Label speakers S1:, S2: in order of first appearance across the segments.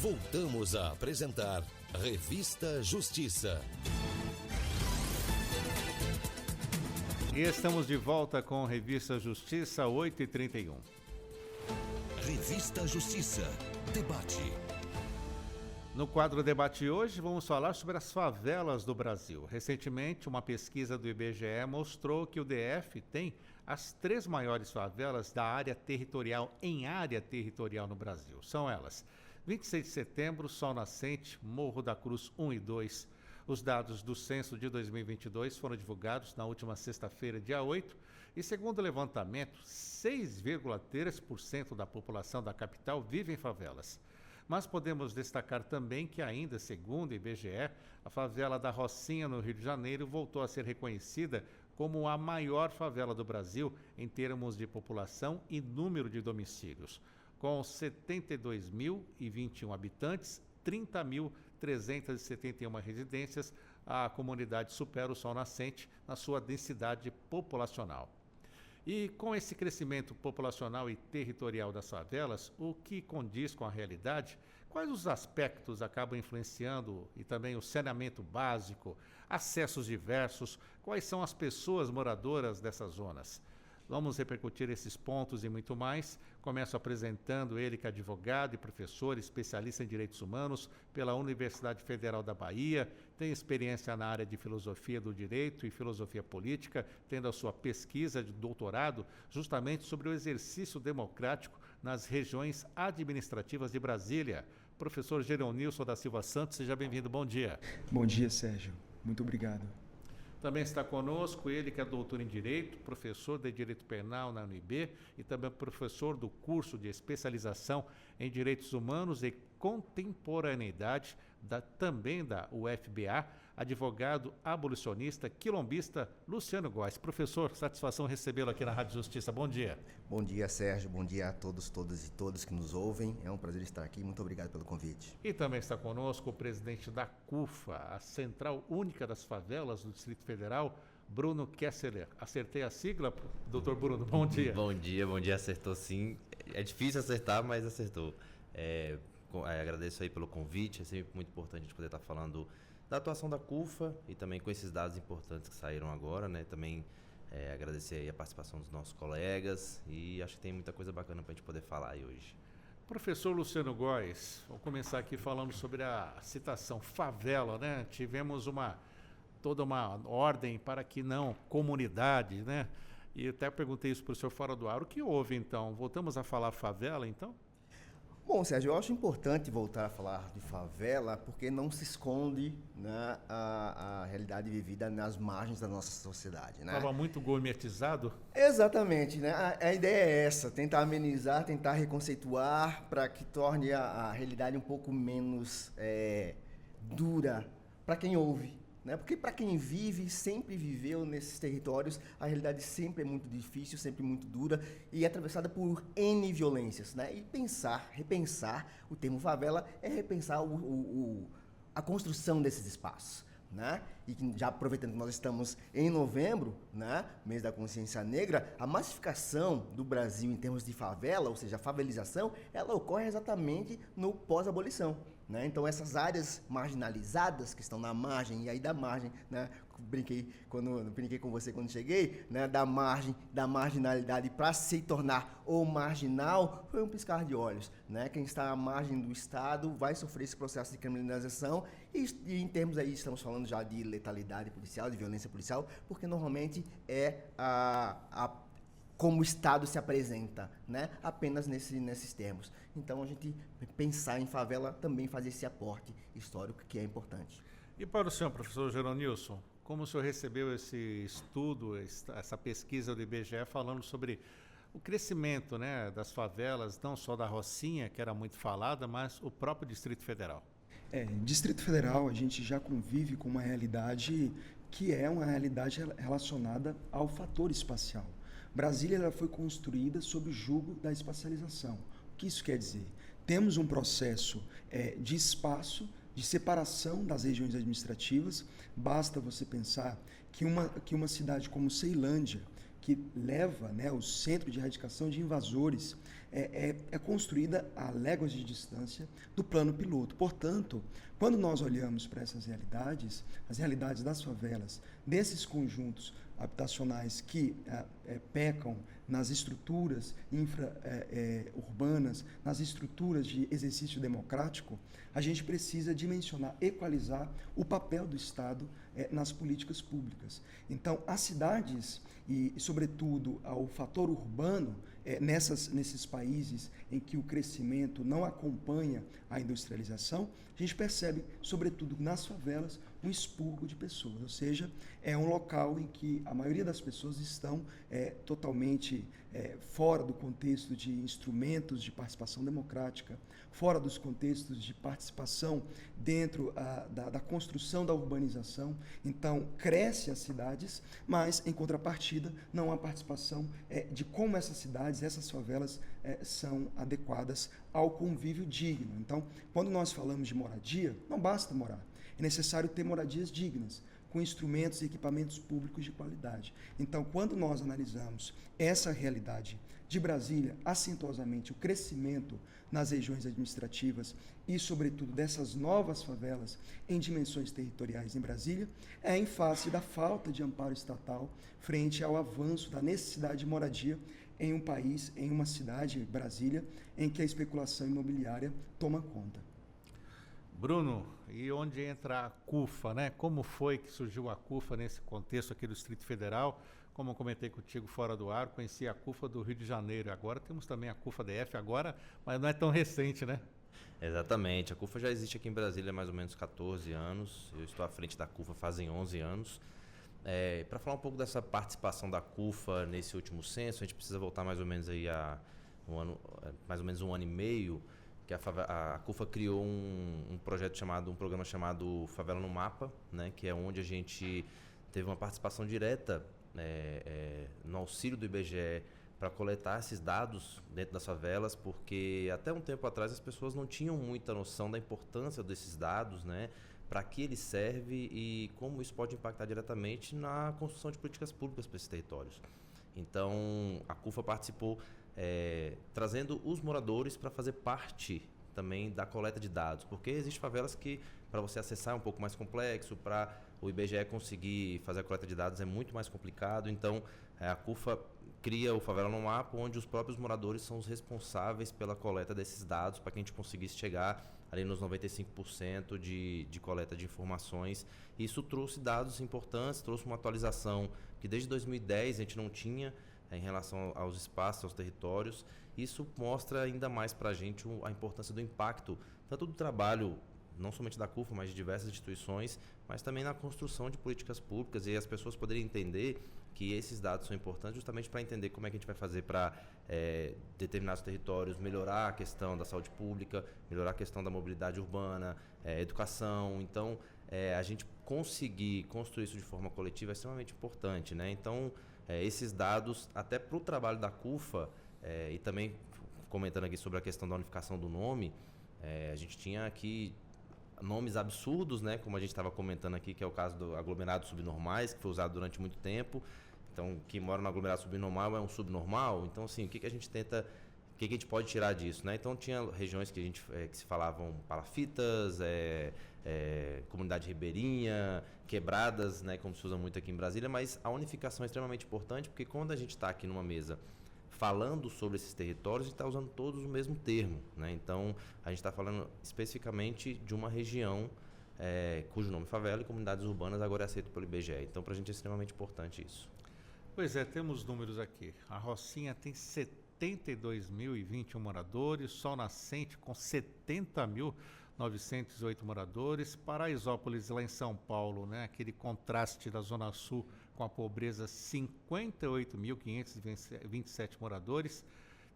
S1: Voltamos a apresentar Revista Justiça.
S2: E estamos de volta com Revista Justiça 8h31.
S1: Revista Justiça. Debate.
S2: No quadro Debate hoje, vamos falar sobre as favelas do Brasil. Recentemente, uma pesquisa do IBGE mostrou que o DF tem as 3 maiores favelas da área territorial no Brasil. São elas: 26 de Setembro, Sol Nascente, Morro da Cruz 1 e 2. Os dados do censo de 2022 foram divulgados na última sexta-feira, dia 8, e segundo o levantamento, 6,3% da população da capital vive em favelas. Mas podemos destacar também que ainda, segundo o IBGE, a favela da Rocinha, no Rio de Janeiro, voltou a ser reconhecida como a maior favela do Brasil em termos de população e número de domicílios. Com 72.021 habitantes, 30.371 residências, a comunidade supera o Sol Nascente na sua densidade populacional. E com esse crescimento populacional e territorial das favelas, o que condiz com a realidade? Quais os aspectos acabam influenciando e também o saneamento básico, acessos diversos? Quais são as pessoas moradoras dessas zonas? Vamos repercutir esses pontos e muito mais. Começo apresentando ele, que é advogado e professor, especialista em direitos humanos pela Universidade Federal da Bahia, tem experiência na área de filosofia do direito e filosofia política, tendo a sua pesquisa de doutorado justamente sobre o exercício democrático nas regiões administrativas de Brasília. Professor Geronilson da Silva Santos, seja bem-vindo, bom dia.
S3: Bom dia, Sérgio. Muito obrigado.
S2: Também está conosco ele, que é doutor em Direito, professor de Direito Penal na UNB e também professor do curso de especialização em Direitos Humanos e Contemporaneidade, também da UFBA, advogado abolicionista, quilombista, Luciano Góes. Professor, satisfação recebê-lo aqui na Rádio Justiça. Bom dia.
S4: Bom dia, Sérgio. Bom dia a todos e todas que nos ouvem. É um prazer estar aqui. Muito obrigado pelo convite.
S2: E também está conosco o presidente da CUFA, a Central Única das Favelas do Distrito Federal, Bruno Kessler. Acertei a sigla, doutor Bruno? Bom dia.
S5: Bom dia, acertou sim. É difícil acertar, mas acertou. Agradeço aí pelo convite, é sempre muito importante a gente poder estar falando da atuação da CUFA e também com esses dados importantes que saíram agora, né? Também agradecer aí a participação dos nossos colegas e acho que tem muita coisa bacana para a gente poder falar aí hoje.
S2: Professor Luciano Góes, vou começar aqui falando sobre a citação favela, né? Tivemos toda uma ordem para que não comunidade, né? E até perguntei isso para o senhor fora do ar. O que houve então? Voltamos a falar favela então?
S4: Bom, Sérgio, eu acho importante voltar a falar de favela porque não se esconde, né, a realidade vivida nas margens da nossa sociedade, né?
S2: Estava muito gourmetizado?
S4: Exatamente, né? A ideia é essa, tentar amenizar, tentar reconceituar para que torne a realidade um pouco menos dura para quem ouve. Porque para quem vive, sempre viveu nesses territórios, a realidade sempre é muito difícil, sempre muito dura e é atravessada por N violências, né? E repensar o termo favela é repensar a construção desses espaços, né? E já aproveitando que nós estamos em novembro, né, mês da consciência negra, a massificação do Brasil em termos de favela, ou seja, a favelização, ela ocorre exatamente no pós-abolição, né? Então essas áreas marginalizadas que estão na margem, e aí da margem, né, brinquei com você quando cheguei, né, da marginalidade para se tornar o marginal, foi um piscar de olhos, né? Quem está à margem do Estado vai sofrer esse processo de criminalização e em termos aí estamos falando já de letalidade policial, de violência policial, porque normalmente como o Estado se apresenta, né? Apenas nesses termos. Então, a gente pensar em favela também faz esse aporte histórico que é importante.
S2: E para o senhor, professor Geronilson, como o senhor recebeu esse estudo, essa pesquisa do IBGE falando sobre o crescimento, né, das favelas, não só da Rocinha, que era muito falada, mas o próprio Distrito Federal?
S3: Distrito Federal, a gente já convive com uma realidade que é uma realidade relacionada ao fator espacial. Brasília ela foi construída sob o jugo da espacialização. O que isso quer dizer? Temos um processo de espaço, de separação das regiões administrativas. Basta você pensar que uma cidade como Ceilândia, que leva, né, o centro de erradicação de invasores, é construída a léguas de distância do plano piloto. Portanto, quando nós olhamos para essas realidades, as realidades das favelas, desses conjuntos habitacionais que pecam nas estruturas urbanas, nas estruturas de exercício democrático, a gente precisa dimensionar, equalizar o papel do Estado nas políticas públicas. Então, as cidades e sobretudo, o fator urbano, nesses países em que o crescimento não acompanha a industrialização, a gente percebe, sobretudo nas favelas, um expurgo de pessoas, ou seja, é um local em que a maioria das pessoas estão totalmente fora do contexto de instrumentos de participação democrática, fora dos contextos de participação dentro da construção da urbanização. Então, cresce as cidades, mas, em contrapartida, não há participação de como essas cidades, essas favelas, são adequadas ao convívio digno. Então, quando nós falamos de moradia, não basta morar. É necessário ter moradias dignas, com instrumentos e equipamentos públicos de qualidade. Então, quando nós analisamos essa realidade de Brasília, acentuosamente o crescimento nas regiões administrativas e, sobretudo, dessas novas favelas em dimensões territoriais em Brasília, é em face da falta de amparo estatal frente ao avanço da necessidade de moradia em um país, em uma cidade, Brasília, em que a especulação imobiliária toma conta.
S2: Bruno, e onde entra a CUFA, né? Como foi que surgiu a CUFA nesse contexto aqui do Distrito Federal? Como eu comentei contigo fora do ar, conheci a CUFA do Rio de Janeiro. Agora temos também a CUFA DF, mas não é tão recente, né?
S5: Exatamente. A CUFA já existe aqui em Brasília há mais ou menos 14 anos. Eu estou à frente da CUFA fazem 11 anos. Para falar um pouco dessa participação da CUFA nesse último censo, a gente precisa voltar mais ou menos aí a mais ou menos um ano e meio, que a CUFA criou um programa chamado Favela no Mapa, né, que é onde a gente teve uma participação direta no auxílio do IBGE para coletar esses dados dentro das favelas, porque até um tempo atrás as pessoas não tinham muita noção da importância desses dados, né, para que ele serve e como isso pode impactar diretamente na construção de políticas públicas para esses territórios. Então, a CUFA participou trazendo os moradores para fazer parte também da coleta de dados, porque existem favelas que para você acessar é um pouco mais complexo, para o IBGE conseguir fazer a coleta de dados é muito mais complicado. Então, a CUFA cria o Favela no Mapa, onde os próprios moradores são os responsáveis pela coleta desses dados, para que a gente conseguisse chegar ali nos 95% de coleta de informações. Isso trouxe dados importantes, trouxe uma atualização que desde 2010 a gente não tinha em relação aos espaços, aos territórios. Isso mostra ainda mais para a gente a importância do impacto, tanto do trabalho, não somente da CUFA, mas de diversas instituições, mas também na construção de políticas públicas, e as pessoas poderem entender que esses dados são importantes justamente para entender como é que a gente vai fazer para determinados territórios melhorar a questão da saúde pública, melhorar a questão da mobilidade urbana, educação. Então, a gente conseguir construir isso de forma coletiva é extremamente importante, né? Então, esses dados, até para o trabalho da CUFA, e também comentando aqui sobre a questão da unificação do nome, a gente tinha aqui nomes absurdos, né? Como a gente estava comentando aqui, que é o caso do aglomerado subnormais, que foi usado durante muito tempo. Então, quem mora no aglomerado subnormal é um subnormal. Então, assim, o que a gente tenta, o que a gente pode tirar disso, né? Então, tinha regiões que que se falavam palafitas, comunidade ribeirinha, quebradas, né? Como se usa muito aqui em Brasília, mas a unificação é extremamente importante, porque quando a gente está aqui numa mesa falando sobre esses territórios, a gente está usando todos o mesmo termo, né? Então, a gente está falando especificamente de uma região cujo nome é favela, e comunidades urbanas agora é aceito pelo IBGE. Então, para a gente é extremamente importante isso.
S2: Pois é, temos números aqui. A Rocinha tem 72.021 moradores, Sol Nascente com 70.908 moradores, Paraisópolis lá em São Paulo, né? Aquele contraste da Zona Sul com a pobreza, 58.527 moradores.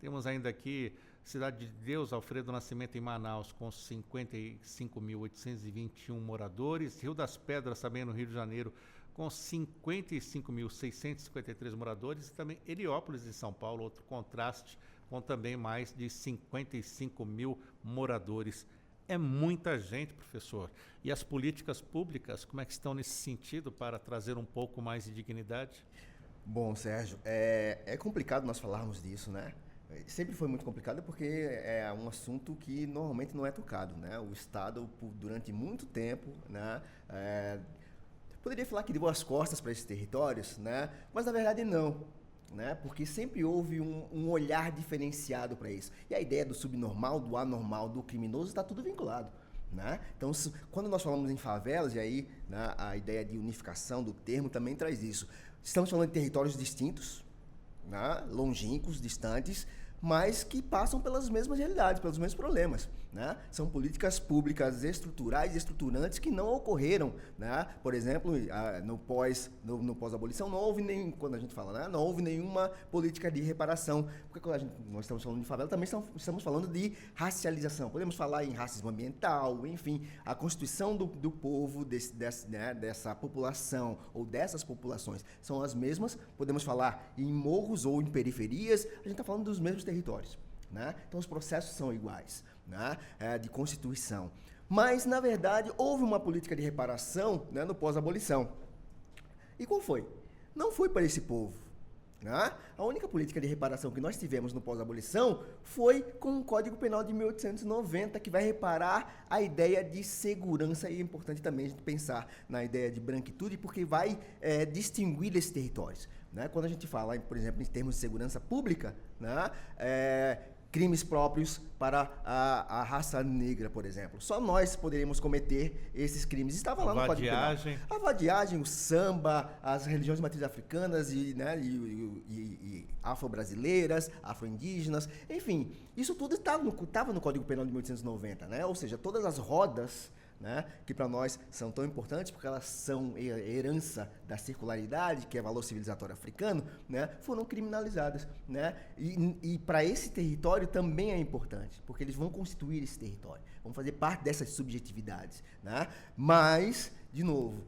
S2: Temos ainda aqui Cidade de Deus, Alfredo Nascimento em Manaus, com 55.821 moradores. Rio das Pedras, também no Rio de Janeiro, com 55.653 moradores. E também Heliópolis, em São Paulo, outro contraste, com também mais de 55 mil moradores. É muita gente, professor. E as políticas públicas, como é que estão nesse sentido para trazer um pouco mais de dignidade?
S4: Bom, Sérgio, é complicado nós falarmos disso, né? sempre foi muito complicado porque é um assunto que normalmente não é tocado, né? O Estado, durante muito tempo, né, poderia falar que deu as costas para esses territórios, né? Mas na verdade não, né? Porque sempre houve um olhar diferenciado para isso. E a ideia do subnormal, do anormal, do criminoso está tudo vinculado, né? Então, quando nós falamos em favelas, e aí, né, a ideia de unificação do termo também traz isso. Estamos falando de territórios distintos, né, longínquos, distantes, mas que passam pelas mesmas realidades, pelos mesmos problemas, né? São políticas públicas estruturais e estruturantes que não ocorreram, né? Por exemplo, no pós-abolição não houve nem, quando a gente fala, né, não houve nenhuma política de reparação, porque quando nós estamos falando de favela, também estamos falando de racialização. Podemos falar em racismo ambiental, enfim, a constituição do povo, né, dessa população ou dessas populações são as mesmas. Podemos falar em morros ou em periferias, a gente está falando dos mesmos territórios, né? Então os processos são iguais, né, de constituição. Mas, na verdade, houve uma política de reparação, né, no pós-abolição. E qual foi? Não foi para esse povo, né? A única política de reparação que nós tivemos no pós-abolição foi com o Código Penal de 1890, que vai reparar a ideia de segurança, e é importante também a gente pensar na ideia de branquitude, porque vai distinguir esses territórios, né? Quando a gente fala, por exemplo, em termos de segurança pública, né, crimes próprios para a raça negra, por exemplo. Só nós poderíamos cometer esses crimes. Estava lá no Código Penal. A vadiagem, o samba, as religiões de matriz africanas e afro-brasileiras, afro-indígenas, enfim, isso tudo estava no Código Penal de 1890, né? Ou seja, todas as rodas, né, que para nós são tão importantes porque elas são herança da circularidade, que é valor civilizatório africano, né, foram criminalizadas, né? E para esse território também é importante, porque eles vão constituir esse território, vão fazer parte dessas subjetividades, né? Mas, de novo,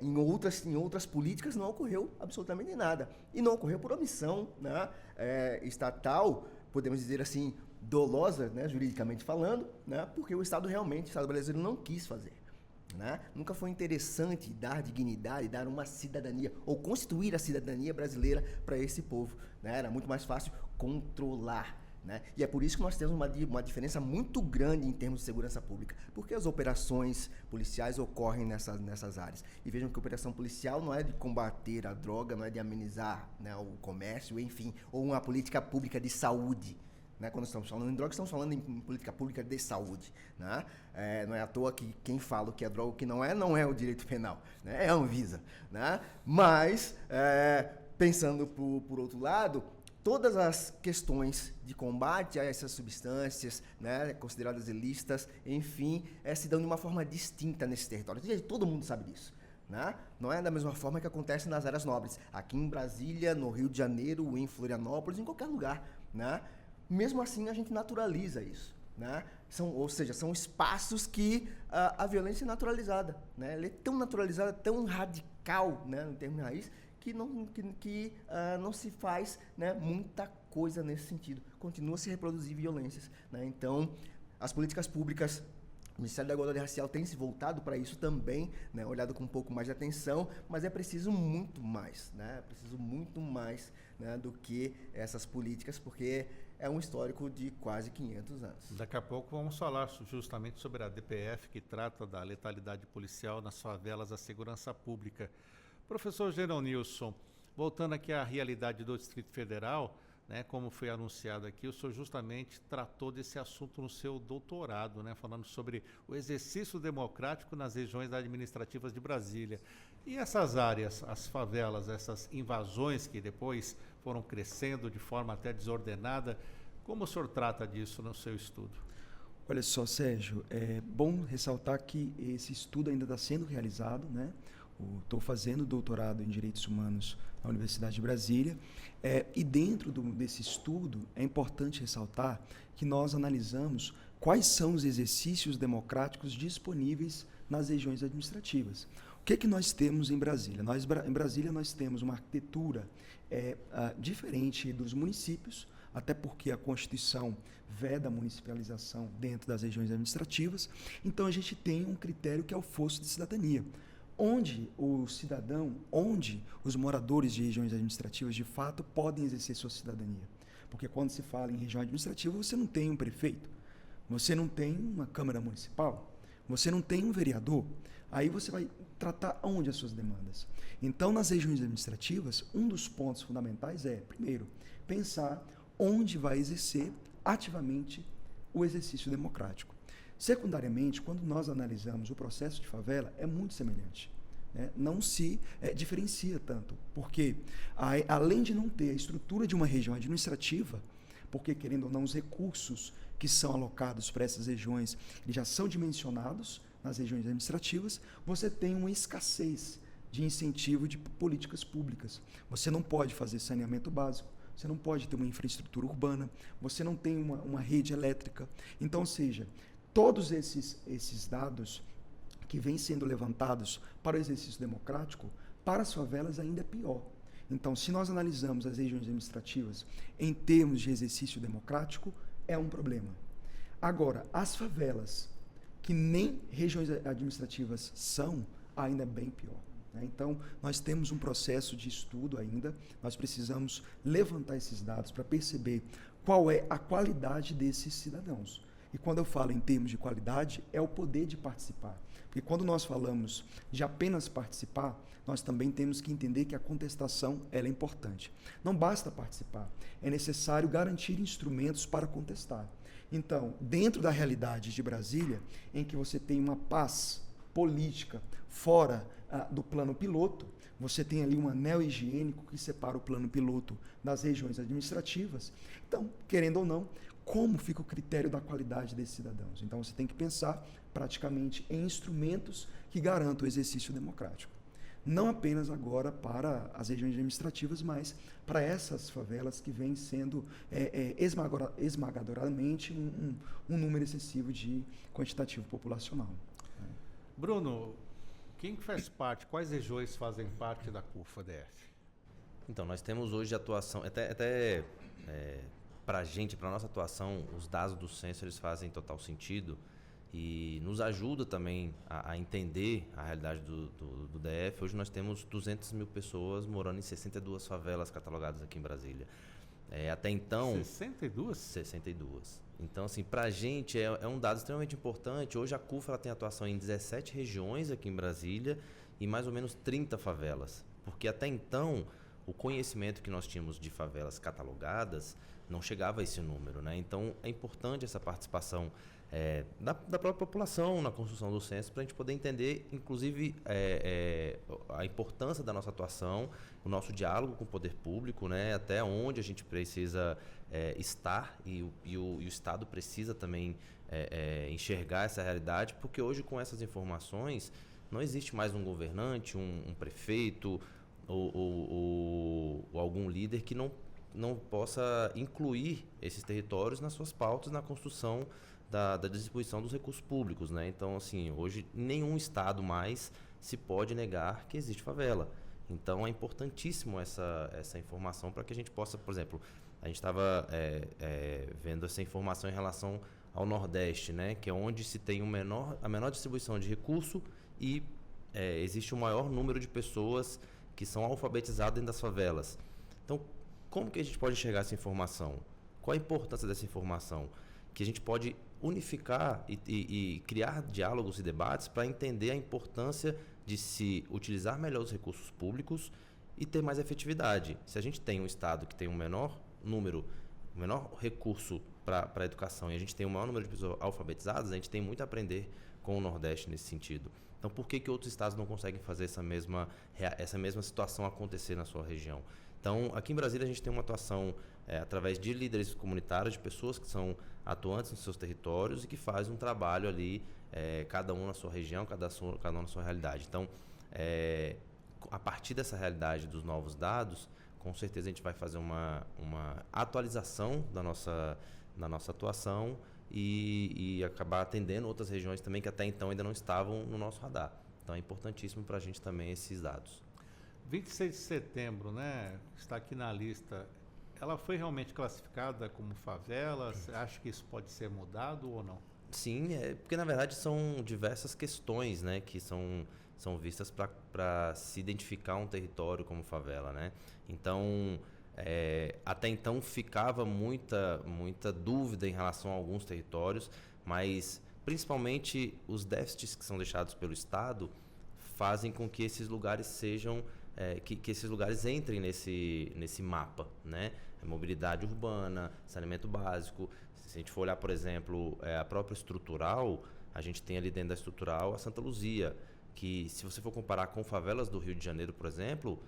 S4: em outras políticas não ocorreu absolutamente nada. E não ocorreu por omissão, né, estatal, podemos dizer assim, dolosa, né, juridicamente falando, né, porque o Estado brasileiro não quis fazer, né? Nunca foi interessante dar dignidade, dar uma cidadania, ou constituir a cidadania brasileira para esse povo, né? Era muito mais fácil controlar, né? E é por isso que nós temos uma diferença muito grande em termos de segurança pública, porque as operações policiais ocorrem nessas áreas. E vejam que a operação policial não é de combater a droga, não é de amenizar, né, o comércio, enfim, ou uma política pública de saúde, né? Quando estamos falando em droga, estamos falando em política pública de saúde, né? Não é à toa que quem fala o que é droga, o que não é o direito penal, né? É a Anvisa, né? Mas, pensando por outro lado, todas as questões de combate a essas substâncias, né, consideradas ilícitas, enfim, se dão de uma forma distinta nesse território. Todo mundo sabe disso, né? Não é da mesma forma que acontece nas áreas nobres, aqui em Brasília, no Rio de Janeiro, em Florianópolis, em qualquer lugar, né? Mesmo assim, a gente naturaliza isso, né? Ou seja, são espaços que a violência é naturalizada, né? Ela é tão naturalizada, tão radical, né, no termo de raiz, que não se faz, né, muita coisa nesse sentido. Continua a se reproduzir violências, né? Então, as políticas públicas, o Ministério da Igualdade Racial tem se voltado para isso também, né, olhado com um pouco mais de atenção, mas é preciso muito mais, né? É preciso muito mais, né, do que essas políticas, porque é um histórico de quase 500 anos.
S2: Daqui a pouco vamos falar justamente sobre a DPF, que trata da letalidade policial nas favelas, a segurança pública. Professor Geronilson, voltando aqui à realidade do Distrito Federal, né, como foi anunciado aqui, o senhor justamente tratou desse assunto no seu doutorado, né, falando sobre o exercício democrático nas regiões administrativas de Brasília. E essas áreas, as favelas, essas invasões que depois foram crescendo de forma até desordenada, como o senhor trata disso no seu estudo?
S3: Olha só, Sérgio, é bom ressaltar que esse estudo ainda está sendo realizado, né? Estou fazendo doutorado em Direitos Humanos na Universidade de Brasília, e dentro desse estudo é importante ressaltar que nós analisamos quais são os exercícios democráticos disponíveis nas regiões administrativas. O que nós temos em Brasília? Em Brasília nós temos uma arquitetura diferente dos municípios, até porque a Constituição veda a municipalização dentro das regiões administrativas. Então a gente tem um critério que é o fosso de cidadania, onde o cidadão, onde os moradores de regiões administrativas de fato podem exercer sua cidadania. Porque quando se fala em região administrativa, você não tem um prefeito, você não tem uma Câmara Municipal, você não tem um vereador. Aí você vai tratar onde as suas demandas. Então, nas regiões administrativas, um dos pontos fundamentais é, primeiro, pensar onde vai exercer ativamente o exercício democrático. Secundariamente, quando nós analisamos o processo de favela, é muito semelhante. Né? Não se diferencia tanto, porque além de não ter a estrutura de uma região administrativa, porque, querendo ou não, os recursos que são alocados para essas regiões eles já são dimensionados nas regiões administrativas, você tem uma escassez de incentivo de políticas públicas. Você não pode fazer saneamento básico, você não pode ter uma infraestrutura urbana, você não tem uma rede elétrica. Então, ou seja, todos esses dados que vêm sendo levantados para o exercício democrático, para as favelas ainda é pior. Então, se nós analisamos as regiões administrativas em termos de exercício democrático, é um problema. Agora, as favelas, que nem regiões administrativas são, ainda é bem pior. Né? Então, nós temos um processo de estudo ainda, nós precisamos levantar esses dados para perceber qual é a qualidade desses cidadãos. E quando eu falo em termos de qualidade, é o poder de participar. Porque quando nós falamos de apenas participar, nós também temos que entender que a contestação ela é importante. Não basta participar, é necessário garantir instrumentos para contestar. Então, dentro da realidade de Brasília, em que você tem uma paz política fora do plano piloto, você tem ali um anel higiênico que separa o plano piloto das regiões administrativas. Então, querendo ou não, como fica o critério da qualidade desses cidadãos? Então, você tem que pensar praticamente em instrumentos que garantam o exercício democrático. Não apenas agora para as regiões administrativas, mas para essas favelas que vêm sendo esmagadoramente um número excessivo de quantitativo populacional.
S2: Bruno, quem faz parte, quais regiões fazem parte da CUFA-DF?
S5: Então, nós temos hoje atuação, para a gente, para a nossa atuação, os dados do censo eles fazem total sentido e nos ajuda também a entender a realidade do DF. Hoje nós temos 200 mil pessoas morando em 62 favelas catalogadas aqui em Brasília. Até então...
S2: 62?
S5: 62. Então, assim, para a gente é um dado extremamente importante. Hoje a CUFA ela tem atuação em 17 regiões aqui em Brasília e mais ou menos 30 favelas. Porque até então, o conhecimento que nós tínhamos de favelas catalogadas não chegava a esse número, né? Então, é importante essa participação da própria população na construção do censo para a gente poder entender, inclusive, a importância da nossa atuação, o nosso diálogo com o poder público, né? Até onde a gente precisa estar e o Estado precisa também enxergar essa realidade, porque hoje, com essas informações, não existe mais um governante, um prefeito ou algum líder que não possa incluir esses territórios nas suas pautas, na construção da distribuição dos recursos públicos, né? Então, assim, hoje nenhum estado mais se pode negar que existe favela. Então, é importantíssimo essa informação para que a gente possa, por exemplo, a gente estava vendo essa informação em relação ao Nordeste, né? Que é onde se tem a menor distribuição de recurso e existe o maior número de pessoas que são alfabetizadas dentro das favelas. Então, como que a gente pode enxergar essa informação? Qual a importância dessa informação? Que a gente pode unificar e criar diálogos e debates para entender a importância de se utilizar melhor os recursos públicos e ter mais efetividade. Se a gente tem um Estado que tem um menor número, um menor recurso para a educação e a gente tem um maior número de pessoas alfabetizadas, a gente tem muito a aprender com o Nordeste nesse sentido. Então, por que outros estados não conseguem fazer essa mesma situação acontecer na sua região? Então, aqui em Brasília, a gente tem uma atuação através de líderes comunitários, de pessoas que são atuantes nos seus territórios e que fazem um trabalho ali, cada um na sua região, cada um na sua realidade. Então, a partir dessa realidade dos novos dados, com certeza a gente vai fazer uma atualização da nossa atuação e acabar atendendo outras regiões também que até então ainda não estavam no nosso radar. Então, é importantíssimo para a gente também esses dados.
S2: 26 de setembro, né? Está aqui na lista. Ela foi realmente classificada como favela? Você acha que isso pode ser mudado ou não?
S5: Sim, porque na verdade são diversas questões, né, que são vistas para se identificar um território como favela, né? Então, Até então ficava muita dúvida em relação a alguns territórios, mas principalmente os déficits que são deixados pelo Estado fazem com que esses lugares sejam, que esses lugares entrem nesse mapa, né? Mobilidade urbana, saneamento básico. Se a gente for olhar, por exemplo, a própria estrutural, a gente tem ali dentro da estrutural a Santa Luzia, que se você for comparar com favelas do Rio de Janeiro, por exemplo,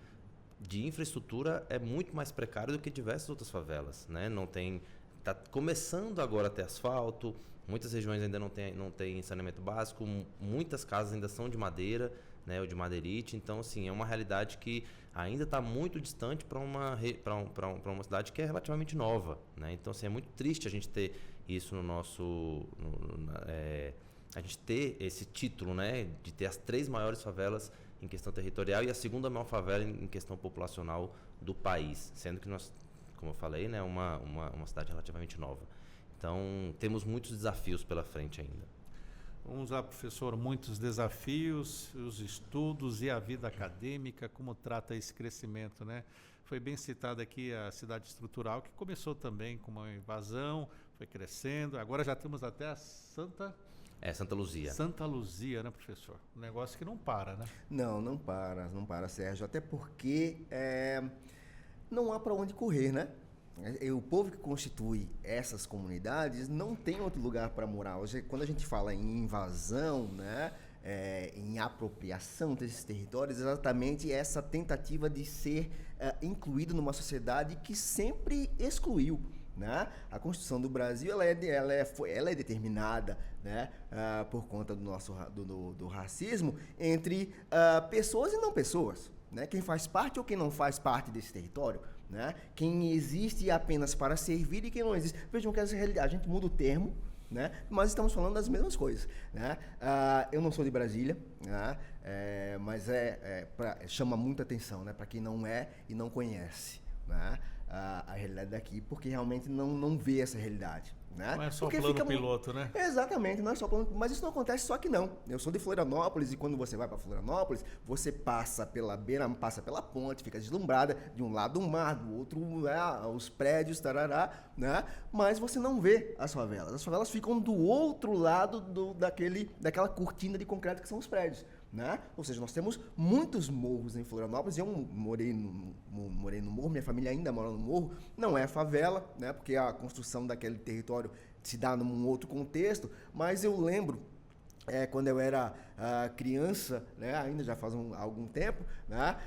S5: de infraestrutura é muito mais precário do que diversas outras favelas, né? Tá começando agora a ter asfalto, muitas regiões ainda não tem saneamento básico, muitas casas ainda são de madeira, né, ou de madeirite. Então, assim, é uma realidade que ainda está muito distante para uma cidade que é relativamente nova, né? Então, assim, é muito triste a gente ter isso no nosso... a gente ter esse título, né, de ter as 3 maiores favelas em questão territorial e a segunda maior favela em questão populacional do país, sendo que nós, como eu falei, né, uma cidade relativamente nova. Então, temos muitos desafios pela frente ainda.
S2: Vamos lá, professor, muitos desafios, os estudos e a vida acadêmica, como trata esse crescimento, né? Foi bem citada aqui a cidade estrutural, que começou também com uma invasão, foi crescendo, agora já temos até a Santa
S5: Luzia.
S2: Santa Luzia, né, professor? Um negócio que não para, né?
S4: Não para, Sérgio, até porque não há para onde correr, né? O povo que constitui essas comunidades não tem outro lugar para morar. Hoje, quando a gente fala em invasão, né, em apropriação desses territórios, exatamente essa tentativa de ser incluído numa sociedade que sempre excluiu, né? A Constituição do Brasil ela é determinada, né, por conta do nosso do racismo entre pessoas e não pessoas, né? Quem faz parte ou quem não faz parte desse território, né? Quem existe apenas para servir e quem não existe. Vejam que essa realidade, a gente muda o termo, né? Mas estamos falando das mesmas coisas, né? Eu não sou de Brasília, né? Mas chama muita atenção, né? Para quem não é e não conhece, né? A realidade daqui, porque realmente não vê essa realidade, né?
S2: Não é só
S4: porque
S2: plano piloto, né?
S4: Exatamente, não é só plano, mas isso não acontece só que não. Eu sou de Florianópolis e quando você vai para Florianópolis, você passa pela beira, passa pela ponte, fica deslumbrada, de um lado o mar, do outro os prédios, tarará, né? Mas você não vê as favelas. As favelas ficam do outro lado daquela cortina de concreto que são os prédios, né? Ou seja, nós temos muitos morros em Florianópolis. Eu morei no morro, minha família ainda mora no morro. Não é favela, né? Porque a construção daquele território se dá num outro contexto. Mas eu lembro, quando eu era criança, né? Ainda já faz algum tempo, né?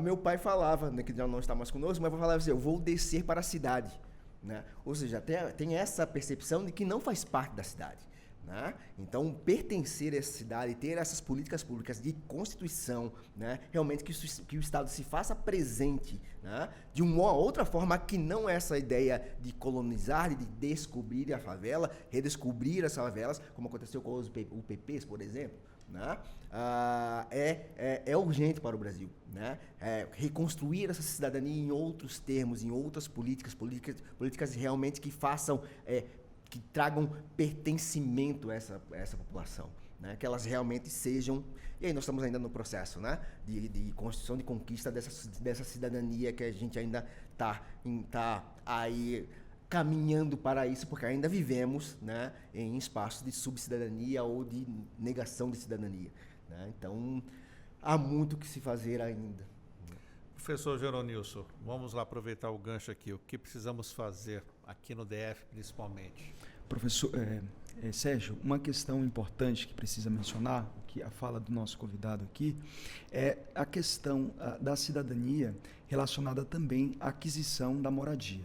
S4: Meu pai falava, né, que já não está mais conosco, mas falava assim: eu vou descer para a cidade, né? Ou seja, tem essa percepção de que não faz parte da cidade, né? Então, pertencer a essa cidade, ter essas políticas públicas de constituição, né? Realmente que o Estado se faça presente, né? De uma outra forma que não essa ideia de colonizar, de descobrir a favela, redescobrir as favelas, como aconteceu com os UPPs, por exemplo, né? É urgente para o Brasil, né? Reconstruir essa cidadania em outros termos, em outras políticas realmente que façam... que tragam pertencimento a essa população, né? Que elas realmente sejam... E aí nós estamos ainda no processo, né? De construção, de conquista dessa cidadania que a gente ainda está aí caminhando para isso, porque ainda vivemos, né, em espaços de subcidadania ou de negação de cidadania, né? Então, há muito que se fazer ainda.
S2: Professor Geronilson, vamos lá aproveitar o gancho aqui. O que precisamos fazer aqui no DF, principalmente?
S3: Professor Sérgio, uma questão importante que precisa mencionar, que a fala do nosso convidado aqui, é a questão da cidadania relacionada também à aquisição da moradia.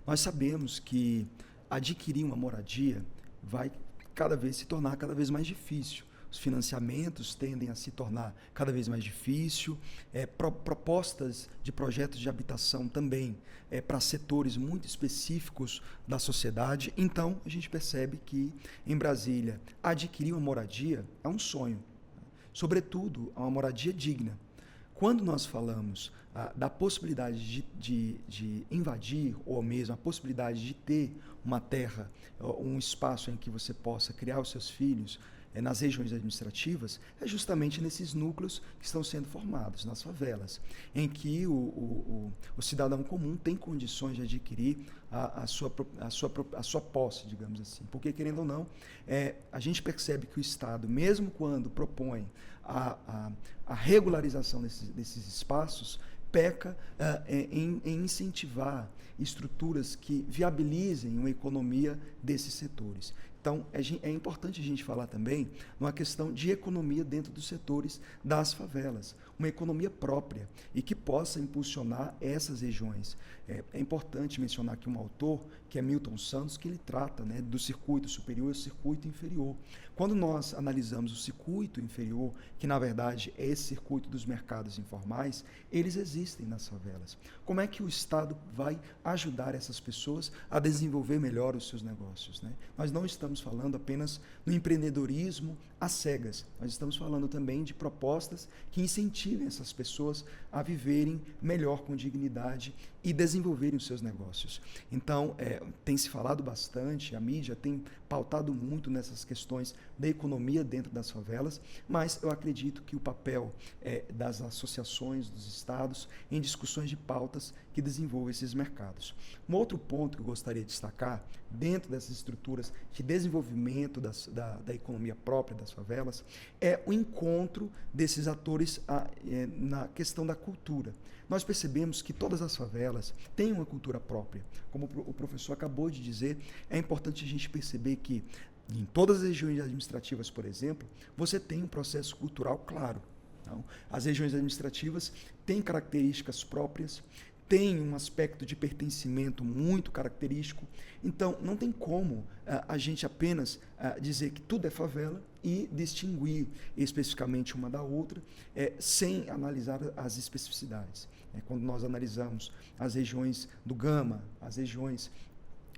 S3: Nós sabemos que adquirir uma moradia vai se tornar cada vez mais difícil. Os financiamentos tendem a se tornar cada vez mais difícil, propostas de projetos de habitação também para setores muito específicos da sociedade. Então, a gente percebe que em Brasília, adquirir uma moradia é um sonho, sobretudo uma moradia digna. Quando nós falamos da possibilidade de invadir, ou mesmo a possibilidade de ter uma terra, um espaço em que você possa criar os seus filhos, nas regiões administrativas é justamente nesses núcleos que estão sendo formados, nas favelas, em que o cidadão comum tem condições de adquirir a sua posse, digamos assim. Porque, querendo ou não, a gente percebe que o Estado, mesmo quando propõe a regularização desses espaços, peca em incentivar estruturas que viabilizem uma economia desses setores. Então, é importante a gente falar também numa questão de economia dentro dos setores das favelas, uma economia própria e que possa impulsionar essas regiões. É importante mencionar aqui um autor, que é Milton Santos, que ele trata, né, do circuito superior e do circuito inferior. Quando nós analisamos o circuito inferior, que na verdade é esse circuito dos mercados informais, eles existem nas favelas. Como é que o Estado vai ajudar essas pessoas a desenvolver melhor os seus negócios, né? Nós não estamos falando apenas no empreendedorismo às cegas, nós estamos falando também de propostas que incentivem essas pessoas a viverem melhor com dignidade e desenvolverem os seus negócios. Então, tem se falado bastante, a mídia tem pautado muito nessas questões da economia dentro das favelas, mas eu acredito que o papel das associações, dos estados, em discussões de pautas que desenvolvam esses mercados. Um outro ponto que eu gostaria de destacar, dentro dessas estruturas de desenvolvimento da economia própria das favelas, é o encontro desses atores na questão da cultura. Nós percebemos que todas as favelas têm uma cultura própria. Como o professor acabou de dizer, é importante a gente perceber que em todas as regiões administrativas, por exemplo, você tem um processo cultural claro. Então, as regiões administrativas têm características próprias, têm um aspecto de pertencimento muito característico. Então, não tem como a gente apenas dizer que tudo é favela e distinguir especificamente uma da outra, sem analisar as especificidades. Quando nós analisamos as regiões do Gama, as regiões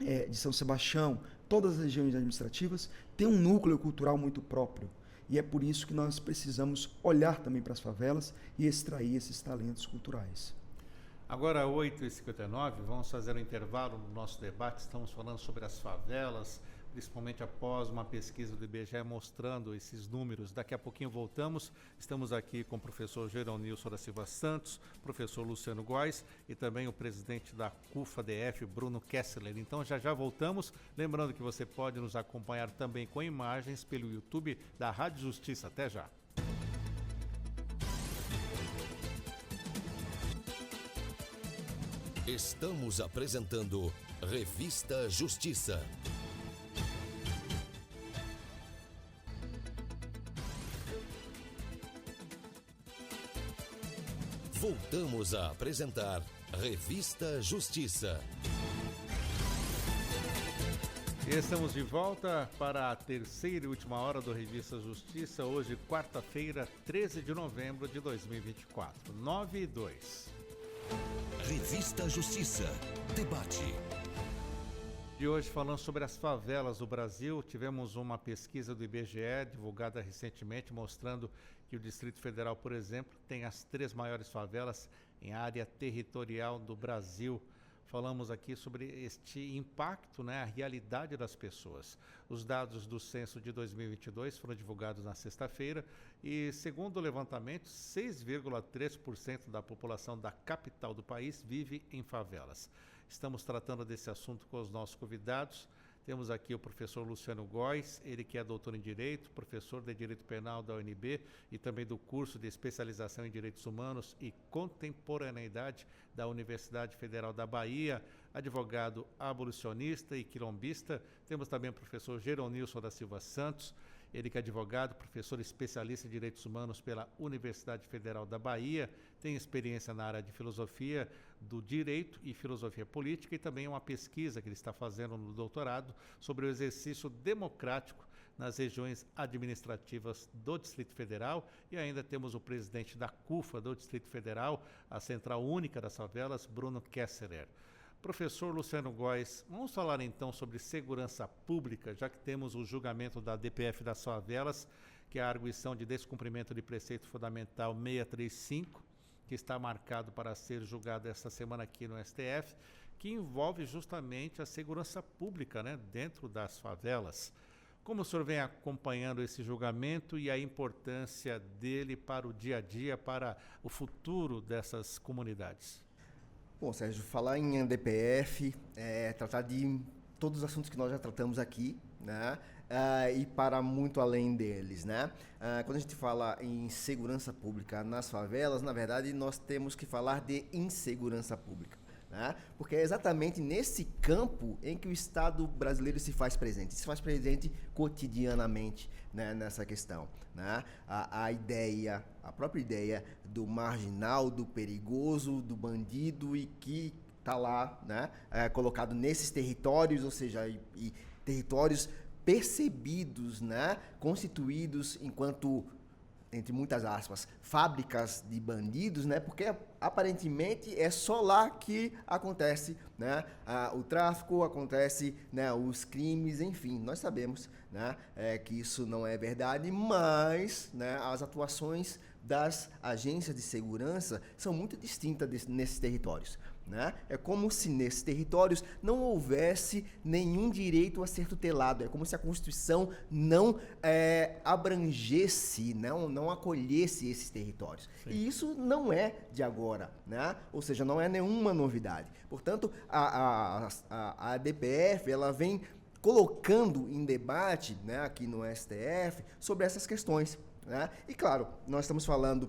S3: de São Sebastião, todas as regiões administrativas têm um núcleo cultural muito próprio. E é por isso que nós precisamos olhar também para as favelas e extrair esses talentos culturais.
S2: Agora, 8h59, vamos fazer um intervalo no nosso debate. Estamos falando sobre as favelas, principalmente após uma pesquisa do IBGE mostrando esses números. Daqui a pouquinho voltamos. Estamos aqui com o professor Geronilson da Silva Santos, professor Luciano Góes e também o presidente da CUFA-DF, Bruno Kessler. Então, já voltamos. Lembrando que você pode nos acompanhar também com imagens pelo YouTube da Rádio Justiça. Até já.
S1: Estamos apresentando Revista Justiça. Voltamos a apresentar Revista Justiça.
S2: E estamos de volta para a terceira e última hora do Revista Justiça, hoje, quarta-feira, 13 de novembro de 2024, 9h02.
S1: Revista Justiça. Debate.
S2: De hoje, falando sobre as favelas do Brasil, tivemos uma pesquisa do IBGE, divulgada recentemente, mostrando que o Distrito Federal, por exemplo, tem as 3 maiores favelas em área territorial do Brasil. Falamos aqui sobre este impacto, né, a realidade das pessoas. Os dados do censo de 2022 foram divulgados na sexta-feira e, segundo o levantamento, 6,3% da população da capital do país vive em favelas. Estamos tratando desse assunto com os nossos convidados. Temos aqui o professor Luciano Góes, ele que é doutor em Direito, professor de Direito Penal da UNB e também do curso de especialização em Direitos Humanos e Contemporaneidade da Universidade Federal da Bahia, advogado abolicionista e quilombista. Temos também o professor Geronilson da Silva Santos, ele que é advogado, professor especialista em Direitos Humanos pela Universidade Federal da Bahia, tem experiência na área de filosofia do direito e filosofia política e também uma pesquisa que ele está fazendo no doutorado sobre o exercício democrático nas regiões administrativas do Distrito Federal. E ainda temos o presidente da CUFA do Distrito Federal, a Central Única das Favelas, Bruno Kessler. Professor Luciano Góes, vamos falar então sobre segurança pública, já que temos o julgamento da DPF das favelas, que é a arguição de descumprimento de preceito fundamental 635, que está marcado para ser julgado esta semana aqui no STF, que envolve justamente a segurança pública, né, dentro das favelas. Como o senhor vem acompanhando esse julgamento e a importância dele para o dia a dia, para o futuro dessas comunidades?
S4: Bom, Sérgio, falar em NDPF é tratar de todos os assuntos que nós já tratamos aqui, né? E para muito além deles, né? Quando a gente fala em segurança pública nas favelas, na verdade, nós temos que falar de insegurança pública, né? Porque é exatamente nesse campo em que o Estado brasileiro se faz presente cotidianamente, né, nessa questão, né? A própria ideia do marginal, do perigoso, do bandido e que está lá, né, colocado nesses territórios, ou seja, e territórios percebidos, né, constituídos enquanto, entre muitas aspas, fábricas de bandidos, né, porque aparentemente é só lá que acontece, né, o tráfico, acontece, né, os crimes, enfim, nós sabemos, né, que isso não é verdade, mas, né, as atuações das agências de segurança são muito distintas nesses territórios, né? É como se nesses territórios não houvesse nenhum direito a ser tutelado, é como se a Constituição não abrangesse, não acolhesse esses territórios. Sim. E isso não é de agora, né? Ou seja, não é nenhuma novidade. Portanto, a DPF ela vem colocando em debate, né, aqui no STF sobre essas questões, né? E claro, nós estamos falando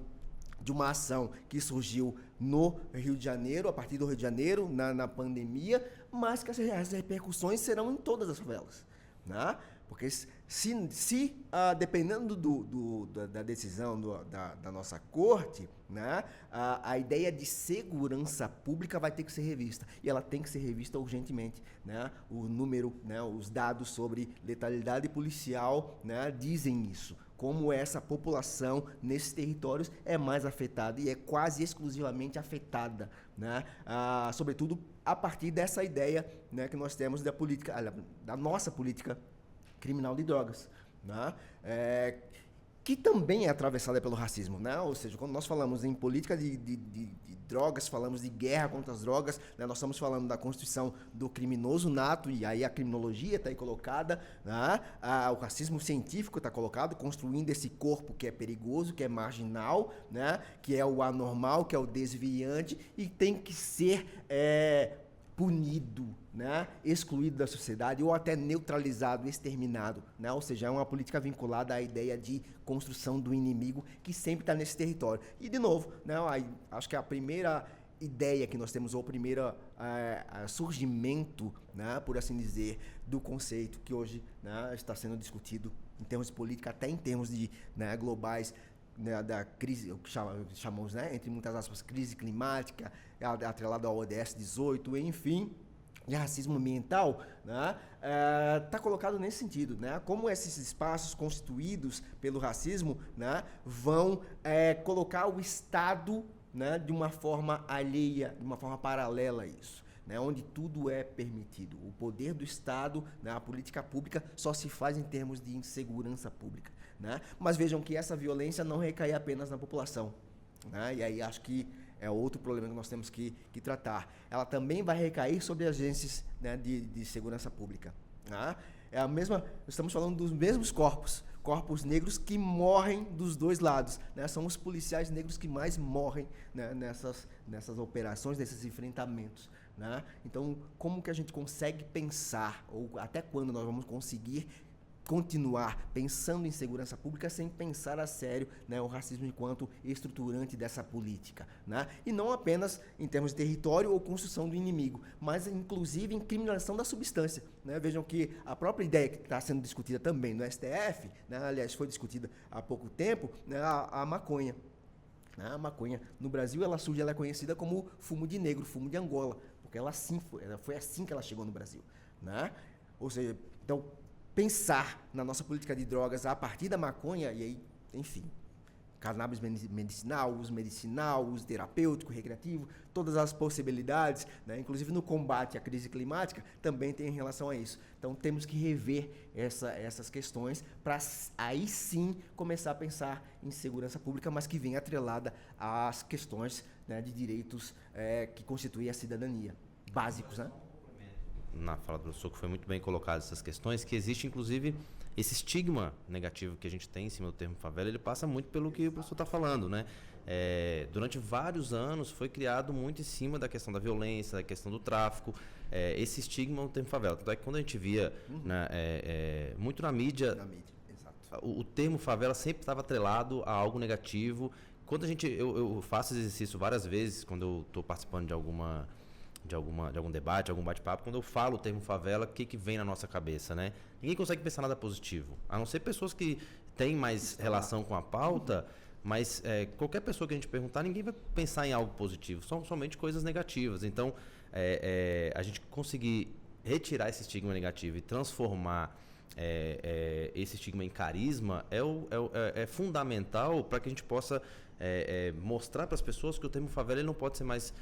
S4: de uma ação que surgiu no Rio de Janeiro, a partir do Rio de Janeiro, na pandemia, mas que as repercussões serão em todas as favelas, né? Porque dependendo da decisão da nossa corte, né, a ideia de segurança pública vai ter que ser revista, e ela tem que ser revista urgentemente, né? O número, né, os dados sobre letalidade policial, né, dizem isso. Como essa população nesses territórios é mais afetada e é quase exclusivamente afetada, né? Sobretudo a partir dessa ideia, né, que nós temos da nossa política criminal de drogas, né? Que também é atravessada pelo racismo, né? Ou seja, quando nós falamos em política de drogas, falamos de guerra contra as drogas, né? Nós estamos falando da constituição do criminoso nato, e aí a criminologia está aí colocada, né? O racismo científico está colocado, construindo esse corpo que é perigoso, que é marginal, né? Que é o anormal, que é o desviante, e tem que ser punido, né, excluído da sociedade ou até neutralizado, exterminado, né? Ou seja, é uma política vinculada à ideia de construção do inimigo que sempre está nesse território. E, de novo, né, acho que a primeira ideia que nós temos, ou o primeiro surgimento, né, por assim dizer, do conceito que hoje, né, está sendo discutido em termos de política, até em termos de, né, globais, né, da crise, o que chamamos, né, entre muitas aspas, crise climática, atrelado ao ODS 18, enfim, de racismo ambiental, né, está colocado nesse sentido, né, como esses espaços constituídos pelo racismo, né, vão colocar o Estado, né, de uma forma alheia, de uma forma paralela a isso, né, onde tudo é permitido. O poder do Estado, né, a política pública só se faz em termos de insegurança pública, né? Mas vejam que essa violência não recai apenas na população, né? E aí acho que é outro problema que nós temos que tratar. Ela também vai recair sobre agências, né, de segurança pública, né? Estamos falando dos mesmos corpos negros que morrem dos dois lados, né? São os policiais negros que mais morrem, né, nessas operações, nesses enfrentamentos, né? Então, como que a gente consegue pensar, ou até quando nós vamos conseguir continuar pensando em segurança pública sem pensar a sério, né, o racismo enquanto estruturante dessa política, né? E não apenas em termos de território ou construção do inimigo, mas inclusive em criminalização da substância, né? Vejam que a própria ideia que está sendo discutida também no STF, né, aliás, foi discutida há pouco tempo, né, a maconha. A maconha no Brasil ela é conhecida como fumo de negro, fumo de Angola, porque foi assim que ela chegou no Brasil, né? Ou seja, então pensar na nossa política de drogas a partir da maconha, e aí, enfim, cannabis medicinal, uso terapêutico, recreativo, todas as possibilidades, né, inclusive no combate à crise climática, também tem em relação a isso. Então, temos que rever essas questões para aí sim começar a pensar em segurança pública, mas que venha atrelada às questões, né, de direitos que constituem a cidadania, básicos, né?
S5: Na fala do professor, que foi muito bem colocado essas questões, que existe inclusive esse estigma negativo que a gente tem em cima do termo favela, ele passa muito pelo que o professor está falando, né? Durante vários anos foi criado muito em cima da questão da violência, da questão do tráfico, esse estigma no termo favela. Tanto é que quando a gente via muito na mídia,
S4: exato.
S5: o termo favela sempre estava atrelado a algo negativo. Quando eu faço esse exercício várias vezes, quando eu estou participando de algum debate, algum bate-papo, quando eu falo o termo favela, o que vem na nossa cabeça, né? Ninguém consegue pensar nada positivo, a não ser pessoas que têm mais relação com a pauta, mas qualquer pessoa que a gente perguntar, ninguém vai pensar em algo positivo, são somente coisas negativas. Então, a gente conseguir retirar esse estigma negativo e transformar esse estigma em carisma é fundamental para que a gente possa mostrar para as pessoas que o termo favela ele não pode ser mais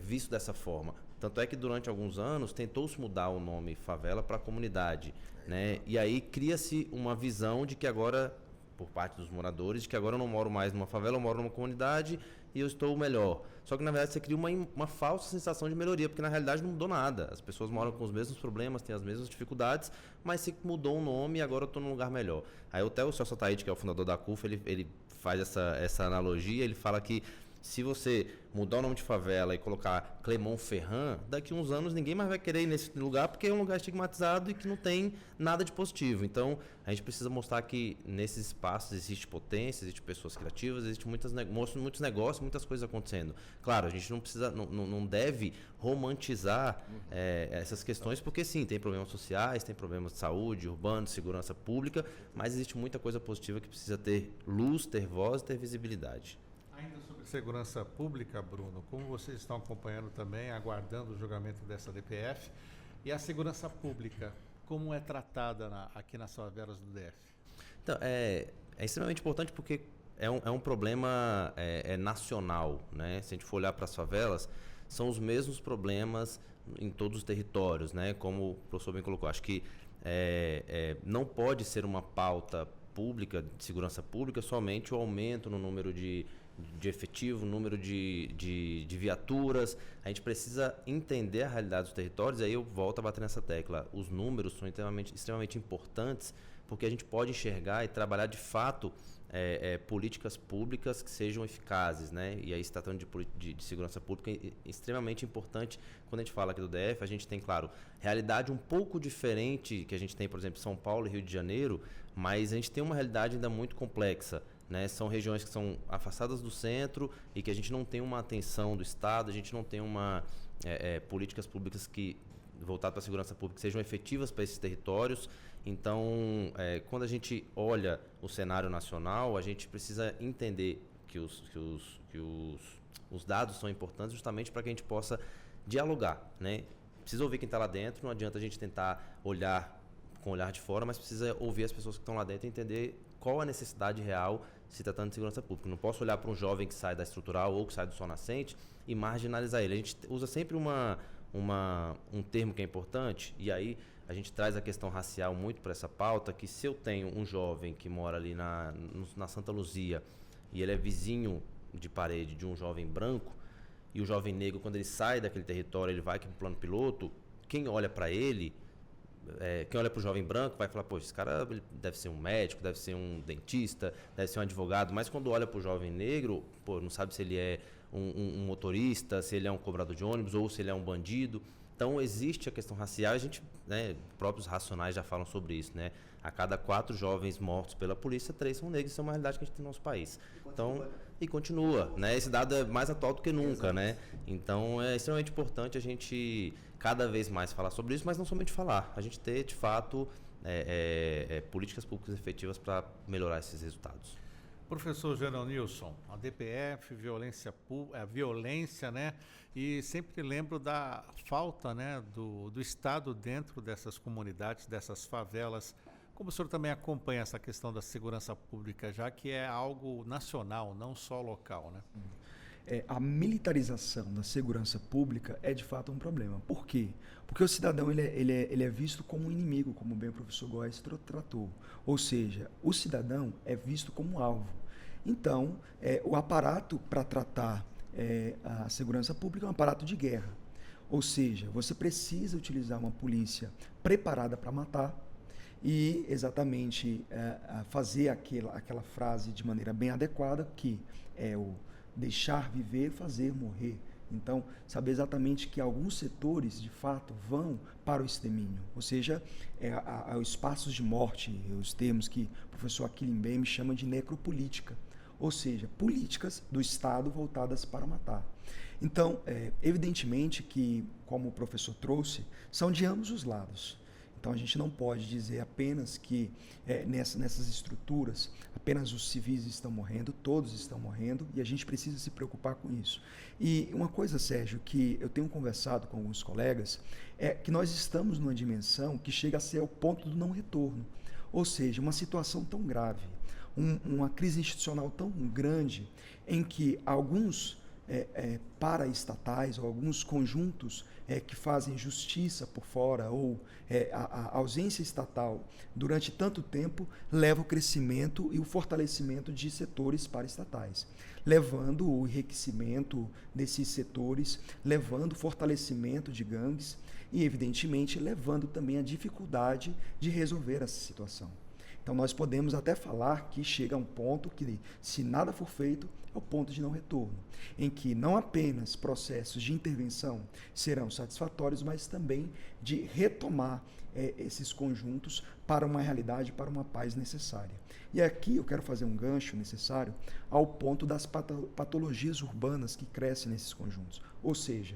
S5: visto dessa forma. Tanto é que durante alguns anos tentou-se mudar o nome favela para comunidade, né? E aí cria-se uma visão de que agora, por parte dos moradores, de que agora eu não moro mais numa favela, eu moro numa comunidade e eu estou melhor. Só que na verdade você cria uma falsa sensação de melhoria, porque na realidade não mudou nada. As pessoas moram com os mesmos problemas, têm as mesmas dificuldades, mas se mudou o nome e agora eu estou num lugar melhor. Aí até o Celso Ataíde, que é o fundador da CUFA, ele faz essa analogia, ele fala que se você mudar o nome de favela e colocar Clemon Ferrand, daqui a uns anos ninguém mais vai querer ir nesse lugar porque é um lugar estigmatizado e que não tem nada de positivo. Então, a gente precisa mostrar que nesses espaços existe potência, existe pessoas criativas, existe muitos negócios, muitas coisas acontecendo. Claro, a gente não deve romantizar essas questões, porque sim, tem problemas sociais, tem problemas de saúde, urbanos, segurança pública, mas existe muita coisa positiva que precisa ter luz, ter voz e ter visibilidade.
S2: Ainda sobre segurança pública, Bruno, como vocês estão acompanhando também, aguardando o julgamento dessa DPF, e a segurança pública, como é tratada aqui nas favelas do DF?
S5: Então, é extremamente importante porque é um problema nacional, né? Se a gente for olhar para as favelas, são os mesmos problemas em todos os territórios, né? Como o professor bem colocou, acho que não pode ser uma pauta pública, de segurança pública, somente o aumento no número de efetivo, número de viaturas. A gente precisa entender a realidade dos territórios, e aí eu volto a bater nessa tecla. Os números são extremamente importantes, porque a gente pode enxergar e trabalhar de fato políticas públicas que sejam eficazes, né? E aí se tratando de segurança pública, é extremamente importante. Quando a gente fala aqui do DF, a gente tem, claro, realidade um pouco diferente que a gente tem, por exemplo, São Paulo e Rio de Janeiro, mas a gente tem uma realidade ainda muito complexa, né? São regiões que são afastadas do centro e que a gente não tem uma atenção do Estado, a gente não tem políticas públicas que voltadas para a segurança pública sejam efetivas para esses territórios. Então, quando a gente olha o cenário nacional, a gente precisa entender que os dados são importantes justamente para que a gente possa dialogar, né? Precisa ouvir quem está lá dentro, não adianta a gente tentar olhar com o olhar de fora, mas precisa ouvir as pessoas que estão lá dentro e entender qual a necessidade real se tratando de segurança pública. Não posso olhar para um jovem que sai da estrutural ou que sai do sol nascente e marginalizar ele. A gente usa sempre um termo que é importante, e aí a gente traz a questão racial muito para essa pauta, que se eu tenho um jovem que mora ali na Santa Luzia e ele é vizinho de parede de um jovem branco, e o jovem negro, quando ele sai daquele território, ele vai aqui para o plano piloto, quem olha para ele, quem olha para o jovem branco vai falar, poxa, esse cara deve ser um médico, deve ser um dentista, deve ser um advogado, mas quando olha para o jovem negro, não sabe se ele é um motorista, se ele é um cobrador de ônibus ou se ele é um bandido. Então existe a questão racial, a gente, próprios racionais já falam sobre isso, né? A cada 4 jovens mortos pela polícia, 3 são negros, isso é uma realidade que a gente tem no nosso país. E continua, né? Esse dado é mais atual do que nunca, né? Então é extremamente importante a gente cada vez mais falar sobre isso, mas não somente falar, a gente ter de fato políticas públicas efetivas para melhorar esses resultados.
S2: Professor Geronilson, a DPF, violência, né? E sempre lembro da falta, né, do Estado dentro dessas comunidades, dessas favelas. Como o senhor também acompanha essa questão da segurança pública, já que é algo nacional, não só local, né?
S3: A militarização da segurança pública é de fato um problema. Por quê? Porque o cidadão ele é visto como um inimigo, como bem o professor Góes tratou. Ou seja, o cidadão é visto como alvo. Então, o aparato para tratar a segurança pública é um aparato de guerra. Ou seja, você precisa utilizar uma polícia preparada para matar e exatamente fazer aquela frase de maneira bem adequada, que é o deixar viver, fazer morrer. Então, saber exatamente que alguns setores, de fato, vão para o extermínio, ou seja, os espaços de morte, os termos que o professor Achille Mbembe chama de necropolítica, ou seja, políticas do Estado voltadas para matar. Então, evidentemente que, como o professor trouxe, são de ambos os lados. Então, a gente não pode dizer apenas que nessas estruturas apenas os civis estão morrendo, todos estão morrendo, e a gente precisa se preocupar com isso. E uma coisa, Sérgio, que eu tenho conversado com alguns colegas, é que nós estamos numa dimensão que chega a ser o ponto do não retorno. Ou seja, uma situação tão grave, uma crise institucional tão grande, em que alguns paraestatais ou alguns conjuntos que fazem justiça por fora ou a ausência estatal durante tanto tempo leva ao crescimento e o fortalecimento de setores paraestatais, levando o enriquecimento desses setores, levando o fortalecimento de gangues e, evidentemente, levando também a dificuldade de resolver essa situação. Então, nós podemos até falar que chega a um ponto que, se nada for feito, é o ponto de não retorno, em que não apenas processos de intervenção serão satisfatórios, mas também de retomar esses conjuntos para uma realidade, para uma paz necessária. E aqui eu quero fazer um gancho necessário ao ponto das patologias urbanas que crescem nesses conjuntos. Ou seja,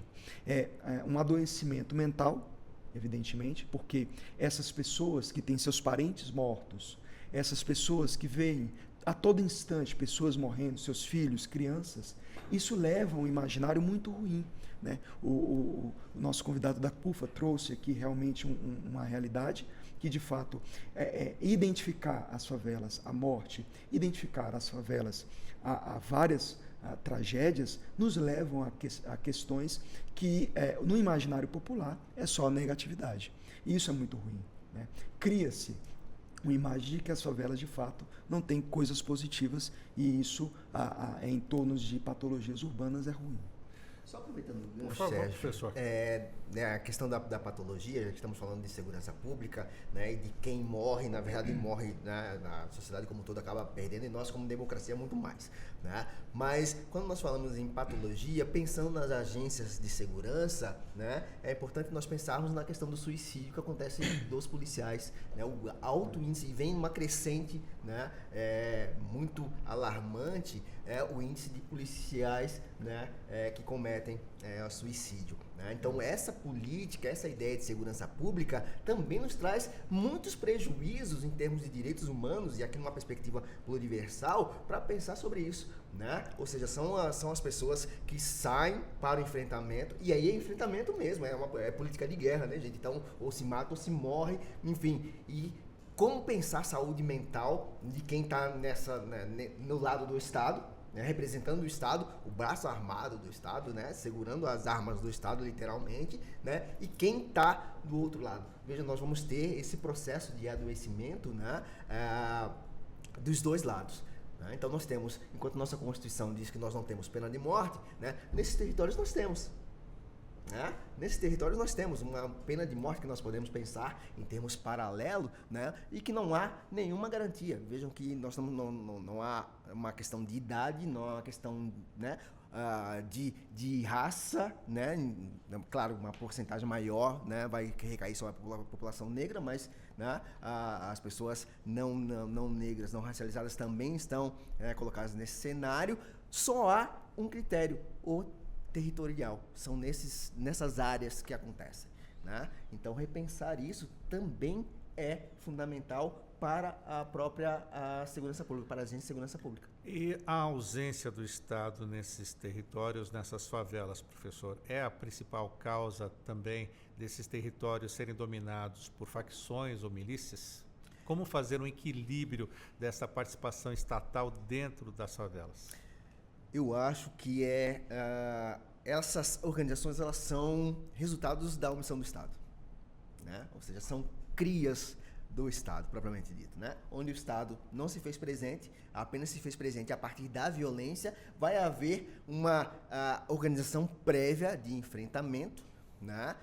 S3: um adoecimento mental, evidentemente, porque essas pessoas que têm seus parentes mortos, essas pessoas que veem a todo instante pessoas morrendo, seus filhos, crianças, isso leva a um imaginário muito ruim, né? O nosso convidado da CUFA trouxe aqui realmente uma realidade que, de fato, identificar as favelas, a morte, identificar as favelas a várias tragédias, nos levam a questões que, no imaginário popular, é só negatividade. E isso é muito ruim, né? Cria-se uma imagem de que as favelas, de fato, não têm coisas positivas, e isso, em torno de patologias urbanas, é ruim.
S4: Só aproveitando o gancho,
S2: por favor,
S4: Sérgio,
S2: professor.
S4: A questão da patologia, já que estamos falando de segurança pública, né, e de quem morre, na verdade morre, né, na sociedade como um todo acaba perdendo, e nós como democracia muito mais, né? Mas quando nós falamos em patologia, pensando nas agências de segurança, né, é importante nós pensarmos na questão do suicídio que acontece dos policiais, né? O alto índice, e vem uma crescente, né, muito alarmante, o índice de policiais, né, que cometem suicídio, né? Então, essa política, essa ideia de segurança pública também nos traz muitos prejuízos em termos de direitos humanos, e aqui numa perspectiva pluriversal, para pensar sobre isso, né? Ou seja, são as pessoas que saem para o enfrentamento, e aí é enfrentamento mesmo, é política de guerra, né, gente? Então, ou se mata ou se morre, enfim, e como pensar saúde mental de quem está no lado do Estado, né, representando o Estado, o braço armado do Estado, né, segurando as armas do Estado, literalmente, né, e quem está do outro lado. Veja, nós vamos ter esse processo de adoecimento, né, dos dois lados. Né? Então, nós temos, enquanto nossa Constituição diz que nós não temos pena de morte, né, nesses territórios nós temos. Né? Nesses territórios nós temos uma pena de morte que nós podemos pensar em termos paralelos, né? E que não há nenhuma garantia. Vejam que nós estamos, não há uma questão de idade, não há uma questão, né, de raça, né? Claro, uma porcentagem maior, né, vai recair sobre a população negra, mas, né, as pessoas não negras, não racializadas também estão colocadas nesse cenário. Só há um critério, o territorial, são nessas áreas que acontecem, né? Então, repensar isso também é fundamental para a própria segurança pública, para a agência de segurança pública.
S2: E a ausência do Estado nesses territórios, nessas favelas, professor, é a principal causa também desses territórios serem dominados por facções ou milícias? Como fazer um equilíbrio dessa participação estatal dentro das favelas?
S4: Eu acho que essas organizações, elas são resultados da omissão do Estado, né? Ou seja, são crias do Estado, propriamente dito, né? Onde o Estado não se fez presente, apenas se fez presente a partir da violência. Vai haver uma organização prévia de enfrentamento, né?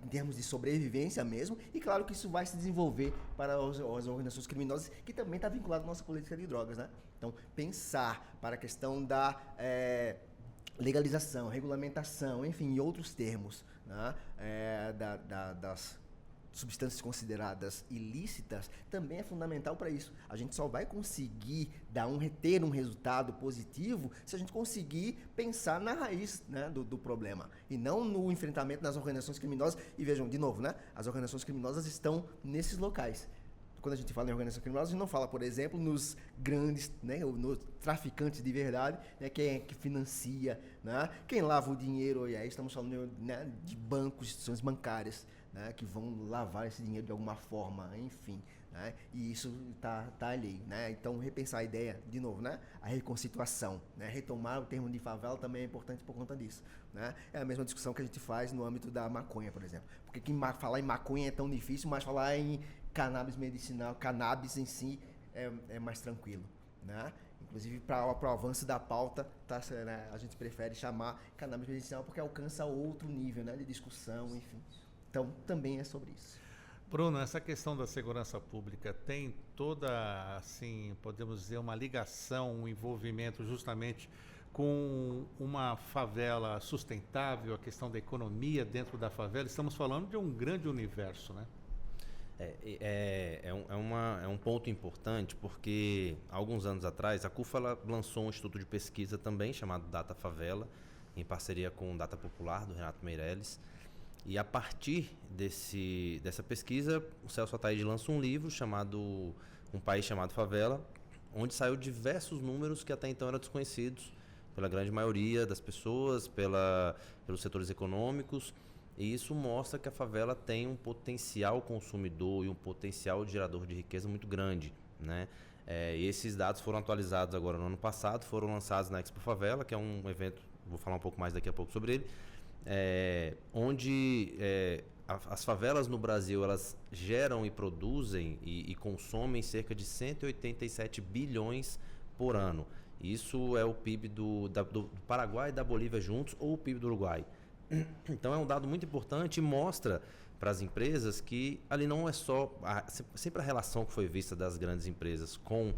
S4: Em termos de sobrevivência mesmo, e claro que isso vai se desenvolver para as organizações criminosas, que também está vinculado à nossa política de drogas, né? Então, pensar para a questão da legalização, regulamentação, enfim, em outros termos, né? Das substâncias consideradas ilícitas, também é fundamental para isso. A gente só vai conseguir ter um resultado positivo se a gente conseguir pensar na raiz, né, do problema, e não no enfrentamento das organizações criminosas. E vejam, de novo, né, as organizações criminosas estão nesses locais. Quando a gente fala em organização criminosa, a gente não fala, por exemplo, nos grandes, né, nos traficantes de verdade, né, quem é que financia, né, quem lava o dinheiro, e aí estamos falando, né, de bancos, instituições bancárias, né, que vão lavar esse dinheiro de alguma forma, enfim, né, e isso tá alheio, né. Então, repensar a ideia, de novo, né, a reconstituição, né, retomar o termo de favela também é importante por conta disso, né. É a mesma discussão que a gente faz no âmbito da maconha, por exemplo, porque falar em maconha é tão difícil, mas falar em cannabis medicinal, cannabis em si é mais tranquilo, né. Inclusive, para o avanço da pauta, né, a gente prefere chamar cannabis medicinal porque alcança outro nível, né, de discussão, enfim. Então, também é sobre isso.
S2: Bruno, essa questão da segurança pública tem toda, assim, podemos dizer, uma ligação, um envolvimento justamente com uma favela sustentável, a questão da economia dentro da favela. Estamos falando de um grande universo, né?
S5: É um ponto importante, porque há alguns anos atrás a CUFA lançou um instituto de pesquisa também chamado Data Favela, em parceria com o Data Popular, do Renato Meirelles. E a partir dessa pesquisa, o Celso Ataíde lança um livro chamado Um País Chamado Favela, onde saiu diversos números que até então eram desconhecidos pela grande maioria das pessoas, pelos setores econômicos. E isso mostra que a favela tem um potencial consumidor e um potencial gerador de riqueza muito grande, né? E esses dados foram atualizados agora no ano passado, foram lançados na Expo Favela, que é um evento, vou falar um pouco mais daqui a pouco sobre ele, onde as favelas no Brasil, elas geram e produzem e consomem cerca de 187 bilhões por ano. Isso é o PIB do Paraguai e da Bolívia juntos, ou o PIB do Uruguai. Então é um dado muito importante e mostra para as empresas que ali não é só... sempre a relação que foi vista das grandes empresas com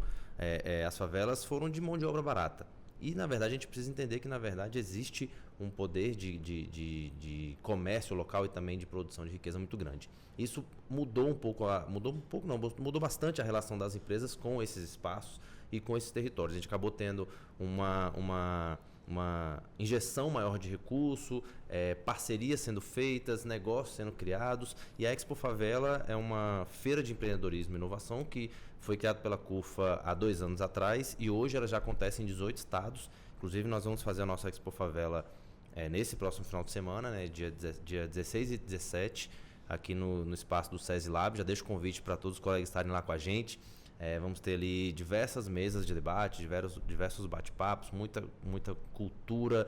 S5: as favelas foram de mão de obra barata. E, na verdade, a gente precisa entender que, na verdade, existe um poder de comércio local e também de produção de riqueza muito grande. Isso mudou bastante a relação das empresas com esses espaços e com esses territórios. A gente acabou tendo uma injeção maior de recurso, parcerias sendo feitas, negócios sendo criados, e a Expo Favela é uma feira de empreendedorismo e inovação que foi criada pela CUFA há 2 anos atrás, e hoje ela já acontece em 18 estados. Inclusive, nós vamos fazer a nossa Expo Favela nesse próximo final de semana, né, dia 16 e 17, aqui no espaço do SESI Lab. Já deixo o convite para todos os colegas estarem lá com a gente. Vamos ter ali diversas mesas de debate, diversos bate-papos, muita cultura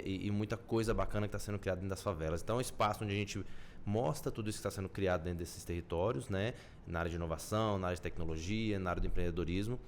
S5: e muita coisa bacana que está sendo criada dentro das favelas. Então é um espaço onde a gente mostra tudo isso que está sendo criado dentro desses territórios, né? Na área de inovação, na área de tecnologia, na área do empreendedorismo.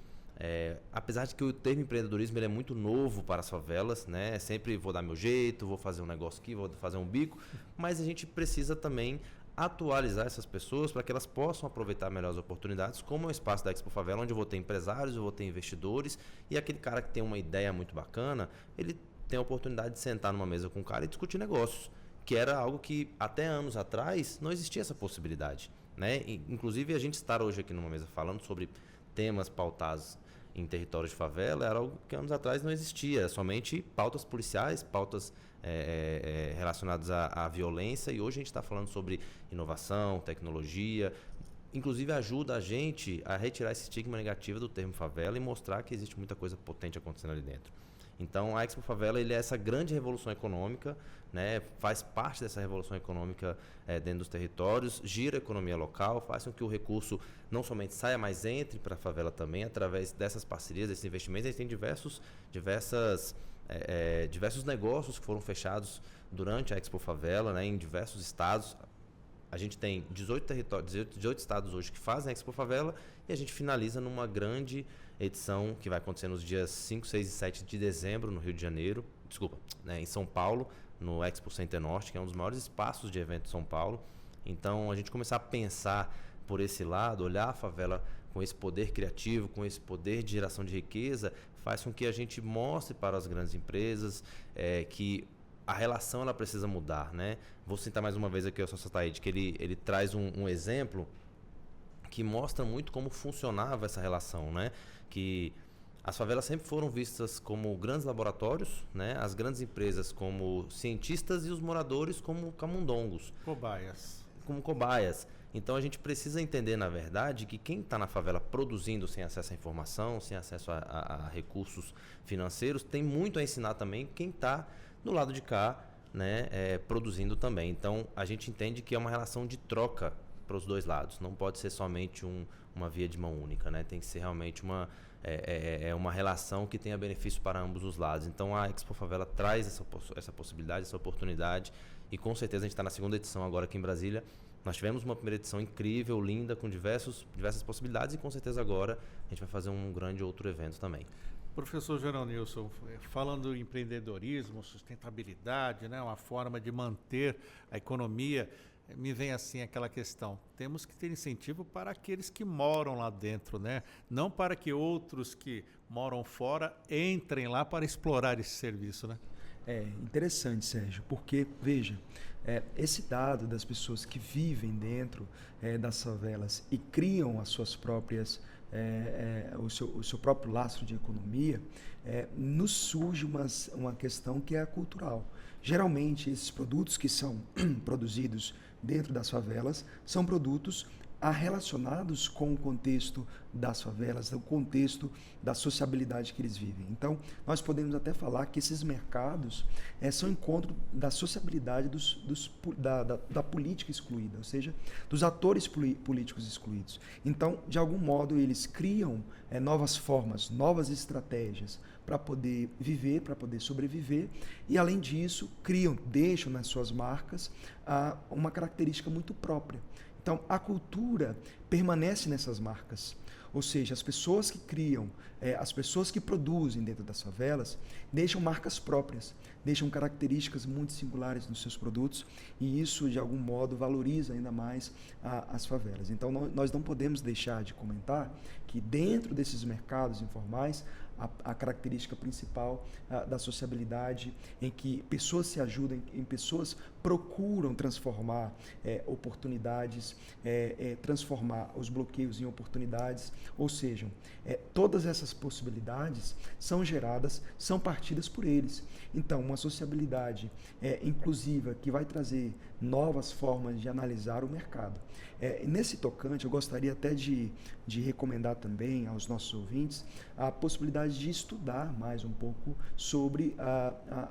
S5: Apesar de que o termo empreendedorismo ele é muito novo para as favelas, né? Sempre vou dar meu jeito, vou fazer um negócio aqui, vou fazer um bico, mas a gente precisa também atualizar essas pessoas para que elas possam aproveitar melhor as oportunidades, como é o espaço da Expo Favela, onde eu vou ter empresários, eu vou ter investidores, e aquele cara que tem uma ideia muito bacana, ele tem a oportunidade de sentar numa mesa com o cara e discutir negócios, que era algo que até anos atrás não existia essa possibilidade, né? Inclusive, a gente estar hoje aqui numa mesa falando sobre temas pautados em territórios de favela era algo que anos atrás não existia, somente pautas policiais, pautas relacionadas à violência, e hoje a gente está falando sobre inovação, tecnologia, inclusive ajuda a gente a retirar esse estigma negativo do termo favela e mostrar que existe muita coisa potente acontecendo ali dentro. Então a Expo Favela ele é essa grande revolução econômica, né, faz parte dessa revolução econômica dentro dos territórios, gira a economia local, faz com que o recurso não somente saia, mas entre para a favela também, através dessas parcerias, desses investimentos. A gente tem diversos negócios que foram fechados durante a Expo Favela, né, em diversos estados. A gente tem 18 estados hoje que fazem a Expo Favela, e a gente finaliza numa grande edição que vai acontecer nos dias 5, 6 e 7 de dezembro no Rio de Janeiro, em São Paulo, no Expo Center Norte, que é um dos maiores espaços de evento de São Paulo. Então, a gente começar a pensar por esse lado, olhar a favela com esse poder criativo, com esse poder de geração de riqueza, faz com que a gente mostre para as grandes empresas que a relação ela precisa mudar, né? Vou citar mais uma vez aqui o Sócio Ataíde, que ele traz um exemplo que mostra muito como funcionava essa relação, né? Que as favelas sempre foram vistas como grandes laboratórios, né? As grandes empresas como cientistas e os moradores como camundongos.
S2: Cobaias.
S5: Como cobaias. Então a gente precisa entender, na verdade, que quem está na favela produzindo sem acesso à informação, sem acesso a recursos financeiros, tem muito a ensinar também quem está do lado de cá, né? Produzindo também. Então a gente entende que é uma relação de troca para os dois lados. Não pode ser somente uma via de mão única, né? Tem que ser realmente uma relação que tenha benefício para ambos os lados. Então a Expo Favela traz essa possibilidade, essa oportunidade, e com certeza a gente está na segunda edição agora aqui em Brasília. Nós tivemos uma primeira edição incrível, linda, com diversas possibilidades, e com certeza agora a gente vai fazer um grande outro evento também.
S2: Professor Geraldo Nilson, falando em empreendedorismo, sustentabilidade, né, uma forma de manter a economia, me vem assim aquela questão, temos que ter incentivo para aqueles que moram lá dentro, né? Não para que outros que moram fora entrem lá para explorar esse serviço, né?
S3: É interessante, Sérgio, porque, veja, esse dado das pessoas que vivem dentro das favelas e criam as suas próprias, o seu próprio lastro de economia, nos surge uma questão que é a cultural. Geralmente, esses produtos que são produzidos dentro das favelas são produtos relacionados com o contexto das favelas, o contexto da sociabilidade que eles vivem. Então, nós podemos até falar que esses mercados são encontro da sociabilidade da política excluída, ou seja, dos atores políticos excluídos. Então, de algum modo, eles criam novas formas, novas estratégias para poder viver, para poder sobreviver, e além disso, deixam nas suas marcas uma característica muito própria. Então, a cultura permanece nessas marcas. Ou seja, as pessoas que criam, as pessoas que produzem dentro das favelas, deixam marcas próprias, deixam características muito singulares nos seus produtos, e isso, de algum modo, valoriza ainda mais as favelas. Então, nós não podemos deixar de comentar que dentro desses mercados informais, a característica principal da sociabilidade, em que pessoas se ajudam, em pessoas procuram transformar oportunidades, transformar os bloqueios em oportunidades, ou seja, todas essas possibilidades são geradas, são partidas por eles. Então, uma sociabilidade inclusiva que vai trazer novas formas de analisar o mercado. Nesse tocante, eu gostaria até de recomendar também aos nossos ouvintes a possibilidade de estudar mais um pouco sobre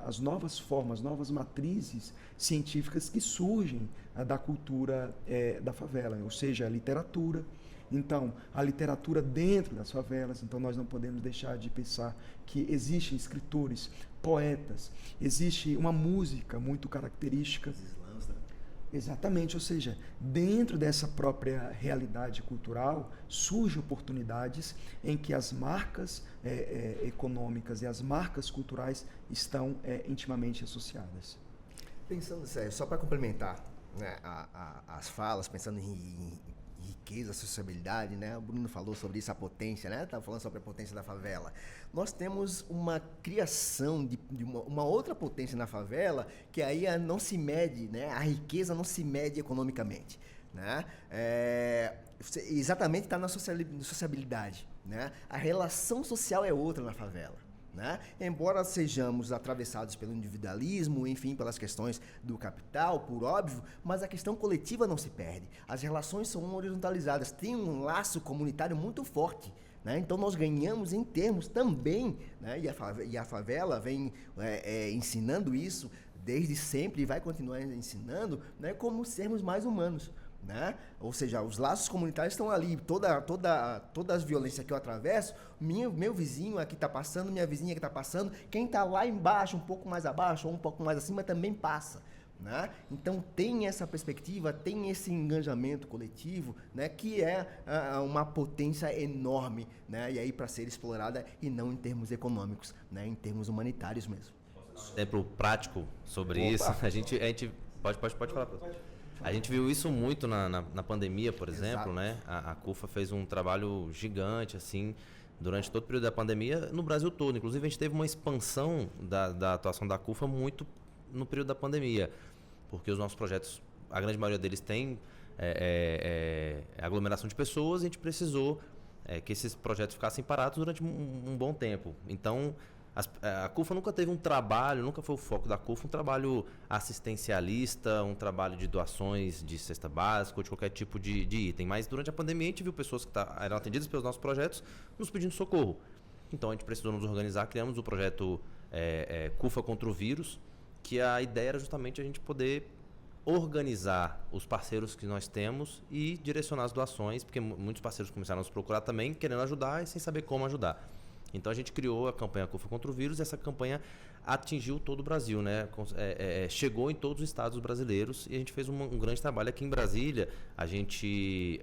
S3: as novas formas, novas matrizes científicas que surgem da cultura da favela, ou seja, a literatura. Então, a literatura dentro das favelas, então nós não podemos deixar de pensar que existem escritores, poetas, existe uma música muito característica. Exatamente, ou seja, dentro dessa própria realidade cultural, surgem oportunidades em que as marcas econômicas e as marcas culturais estão intimamente associadas.
S4: Pensando, Sérgio, só para complementar, né, as falas, pensando em riqueza, sociabilidade, né? O Bruno falou sobre isso, a potência, né? Estava falando sobre a potência da favela. Nós temos uma criação de uma outra potência na favela, que aí não se mede, né? A riqueza não se mede economicamente, né? Exatamente está na sociabilidade, né? A relação social é outra na favela. Né? Embora sejamos atravessados pelo individualismo, enfim, pelas questões do capital, por óbvio, mas a questão coletiva não se perde. As relações são horizontalizadas, tem um laço comunitário muito forte. Né? Então nós ganhamos em termos também, né? E a favela vem ensinando isso desde sempre e vai continuar ensinando, né? Como sermos mais humanos. Né? Ou seja, os laços comunitários estão ali, toda as violências que eu atravesso, meu vizinho aqui está passando, minha vizinha aqui está passando, quem está lá embaixo, um pouco mais abaixo ou um pouco mais acima também passa. Né? Então tem essa perspectiva, tem esse engajamento coletivo, né? Que é uma potência enorme, né? E aí para ser explorada, e não em termos econômicos, né? Em termos humanitários mesmo.
S5: exemplo prático sobre isso. A gente pode falar. A gente viu isso muito na pandemia, por exemplo, né? A CUFA fez um trabalho gigante, assim, durante todo o período da pandemia, no Brasil todo. Inclusive, a gente teve uma expansão da atuação da CUFA muito no período da pandemia, porque os nossos projetos, a grande maioria deles tem aglomeração de pessoas, e a gente precisou que esses projetos ficassem parados durante um bom tempo. Então, a CUFA nunca teve um trabalho, nunca foi o foco da CUFA, um trabalho assistencialista, um trabalho de doações de cesta básica ou de qualquer tipo de item. Mas durante a pandemia a gente viu pessoas que eram atendidas pelos nossos projetos nos pedindo socorro. Então a gente precisou nos organizar, criamos o projeto CUFA contra o vírus, que a ideia era justamente a gente poder organizar os parceiros que nós temos e direcionar as doações, porque muitos parceiros começaram a nos procurar também, querendo ajudar e sem saber como ajudar. Então a gente criou a campanha CUFA contra o vírus, e essa campanha atingiu todo o Brasil, né? Chegou em todos os estados brasileiros, e a gente fez um grande trabalho aqui em Brasília. A gente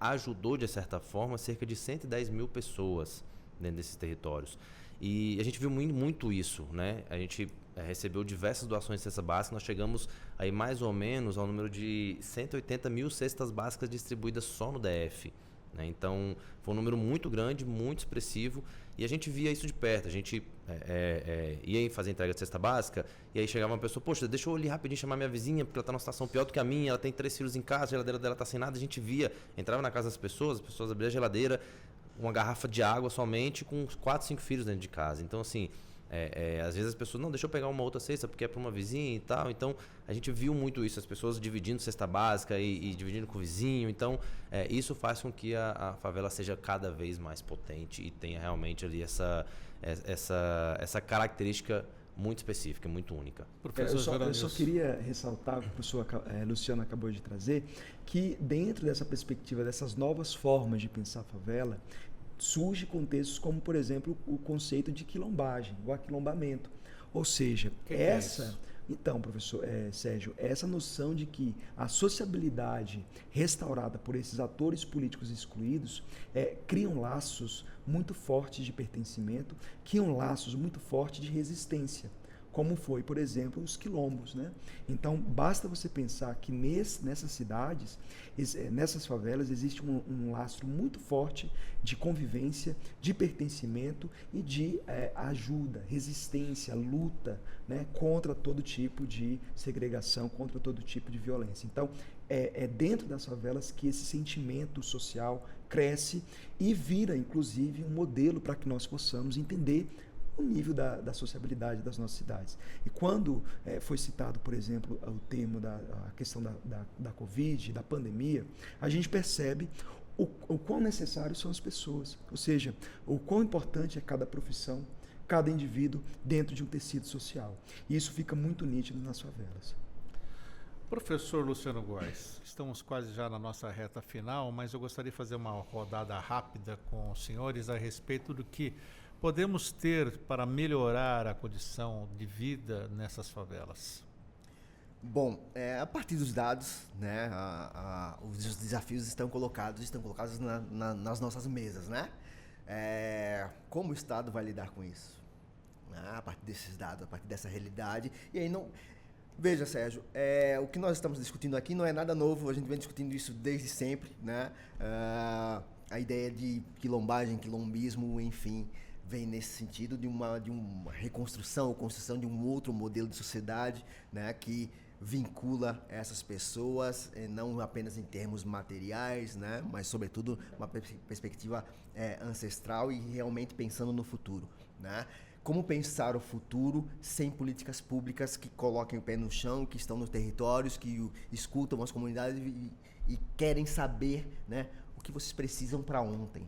S5: ajudou, de certa forma, cerca de 110 mil pessoas dentro desses territórios. E a gente viu muito isso, né? A gente recebeu diversas doações de cesta básica. Nós chegamos aí mais ou menos ao número de 180 mil cestas básicas distribuídas só no DF. Então, foi um número muito grande, muito expressivo, e a gente via isso de perto. A gente ia fazer entrega de cesta básica, e aí chegava uma pessoa: poxa, deixa eu ali rapidinho chamar minha vizinha, porque ela está numa situação pior do que a minha, ela tem 3 filhos em casa, a geladeira dela está sem nada. A gente via, entrava na casa das pessoas, as pessoas abriam a geladeira, uma garrafa de água somente, com 4, 5 filhos dentro de casa. Então, assim, às vezes as pessoas: não, deixa eu pegar uma outra cesta porque é para uma vizinha e tal. Então a gente viu muito isso, as pessoas dividindo cesta básica e dividindo com o vizinho. Então isso faz com que a favela seja cada vez mais potente e tenha realmente ali essa característica muito específica, muito única.
S3: Eu só queria ressaltar o que o professor Luciano acabou de trazer, que dentro dessa perspectiva, dessas novas formas de pensar a favela, surge contextos como, por exemplo, o conceito de quilombagem, o aquilombamento. Ou seja, então, professor Sérgio, essa noção de que a sociabilidade restaurada por esses atores políticos excluídos criam laços muito fortes de pertencimento, criam laços muito fortes de resistência, como foi, por exemplo, os quilombos, né? Então, basta você pensar que nessas cidades, nessas favelas, existe um lastro muito forte de convivência, de pertencimento e de ajuda, resistência, luta, né, contra todo tipo de segregação, contra todo tipo de violência. Então, é dentro das favelas que esse sentimento social cresce e vira, inclusive, um modelo para que nós possamos entender o nível da sociabilidade das nossas cidades. E quando foi citado, por exemplo, a questão da Covid, da pandemia, a gente percebe o quão necessários são as pessoas, ou seja, o quão importante é cada profissão, cada indivíduo dentro de um tecido social. E isso fica muito nítido nas favelas.
S2: Professor Luciano Góes, estamos quase já na nossa reta final, mas eu gostaria de fazer uma rodada rápida com os senhores a respeito do que podemos ter para melhorar a condição de vida nessas favelas.
S4: Bom, a partir dos dados, né, os desafios estão colocados nas nossas mesas, né? Como o Estado vai lidar com isso? A partir desses dados, a partir dessa realidade. E aí não... Veja, Sérgio, o que nós estamos discutindo aqui não é nada novo, a gente vem discutindo isso desde sempre, né? A ideia de quilombagem, quilombismo, enfim, vem nesse sentido de uma reconstrução ou construção de um outro modelo de sociedade, né, que vincula essas pessoas, não apenas em termos materiais, né, mas sobretudo uma perspectiva ancestral e realmente pensando no futuro, né? Como pensar o futuro sem políticas públicas que coloquem o pé no chão, que estão nos territórios, que escutam as comunidades e querem saber, né, o que vocês precisam para ontem,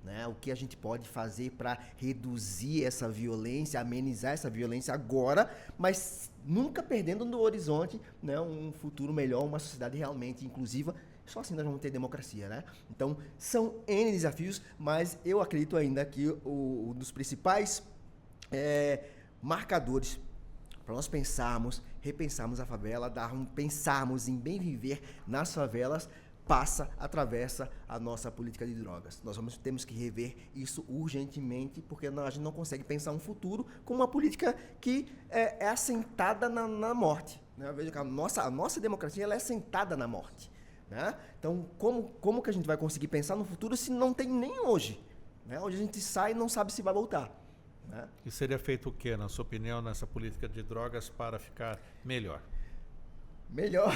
S4: né? O que a gente pode fazer para reduzir essa violência, amenizar essa violência agora, mas nunca perdendo no horizonte, né, um futuro melhor, uma sociedade realmente inclusiva. Só assim nós vamos ter democracia, né? Então, são N desafios, mas eu acredito ainda que um dos principais marcadores para nós pensarmos, repensarmos a favela, pensarmos em bem viver nas favelas, atravessa a nossa política de drogas. Nós temos que rever isso urgentemente, porque a gente não consegue pensar um futuro com uma política que é assentada na morte. Né? Veja que a nossa democracia ela é assentada na morte. Né? Então, como que a gente vai conseguir pensar no futuro se não tem nem hoje? Né? Hoje a gente sai e não sabe se vai voltar. Né?
S2: E seria feito o que, na sua opinião, nessa política de drogas para ficar melhor?
S4: Melhor.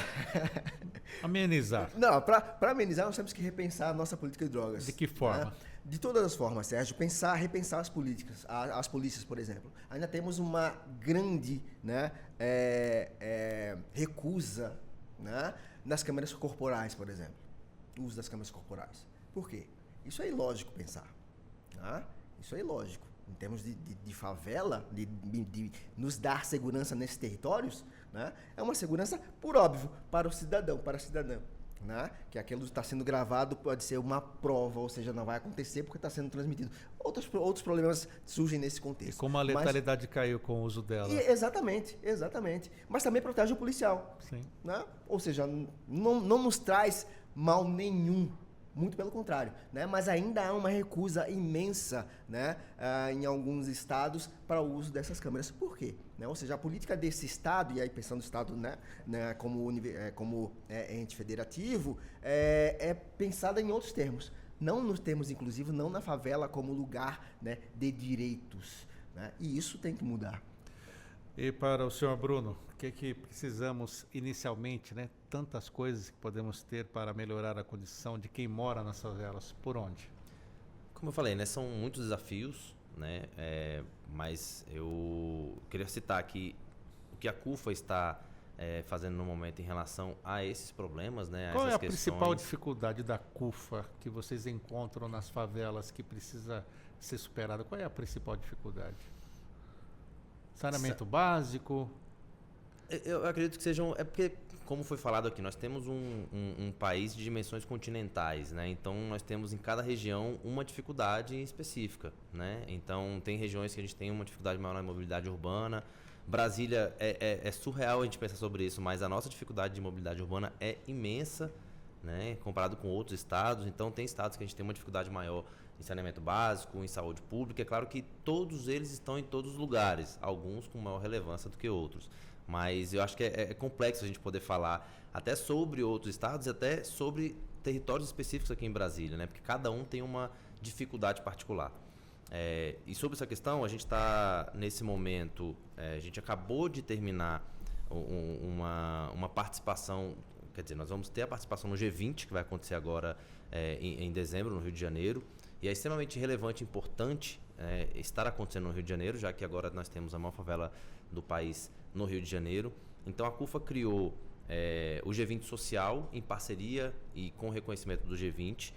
S2: Amenizar.
S4: Não, para amenizar, nós temos que repensar a nossa política de drogas.
S2: De que forma?
S4: Né? De todas as formas, Sérgio. Repensar as políticas, as polícias, por exemplo. Ainda temos uma grande, né, recusa, né, nas câmeras corporais, por exemplo. O uso das câmeras corporais. Por quê? Isso é ilógico pensar. Né? Isso é ilógico. Em termos de favela, de nos dar segurança nesses territórios, né? É uma segurança, por óbvio, para o cidadão, para a cidadã. Né? Que aquilo está sendo gravado pode ser uma prova, ou seja, não vai acontecer porque está sendo transmitido. Outros problemas surgem nesse contexto.
S2: E como a letalidade caiu com o uso dela.
S4: Exatamente. Mas também protege o policial.
S2: Sim.
S4: Né? Ou seja, não nos traz mal nenhum. Muito pelo contrário, né? Mas ainda há uma recusa imensa, né, em alguns estados para o uso dessas câmeras. Por quê? Né? Ou seja, a política desse estado, e aí pensando no estado, né, como ente federativo, é pensada em outros termos. Não nos termos, inclusive, não na favela como lugar, né, de direitos. Né? E isso tem que mudar.
S2: E para o senhor Bruno, o que precisamos inicialmente, né? Tantas coisas que podemos ter para melhorar a condição de quem mora nas favelas. Por onde?
S5: Como eu falei, né, são muitos desafios, né, mas eu queria citar aqui o que a CUFA está fazendo no momento em relação a esses problemas, né,
S2: Qual é a
S5: questões.
S2: principal dificuldade da CUFA que vocês encontram nas favelas que precisa ser superada? Qual é a principal dificuldade? Saneamento básico?
S5: Eu acredito que sejam... É porque, como foi falado aqui, nós temos um país de dimensões continentais, né? Então, nós temos em cada região uma dificuldade específica, né? Então, tem regiões que a gente tem uma dificuldade maior na mobilidade urbana. Brasília é surreal a gente pensar sobre isso, mas a nossa dificuldade de mobilidade urbana é imensa, né? Comparado com outros estados. Então, tem estados que a gente tem uma dificuldade maior em saneamento básico, em saúde pública. É claro que todos eles estão em todos os lugares, alguns com maior relevância do que outros. Mas eu acho que é complexo a gente poder falar até sobre outros estados e até sobre territórios específicos aqui em Brasília, né? Porque cada um tem uma dificuldade particular. E sobre essa questão, a gente está, nesse momento, a gente acabou de terminar uma participação, quer dizer, nós vamos ter a participação no G20, que vai acontecer agora em dezembro, no Rio de Janeiro, e é extremamente relevante e importante estar acontecendo no Rio de Janeiro, já que agora nós temos a maior favela do país no Rio de Janeiro. Então a CUFA criou o G20 Social em parceria e com reconhecimento do G20,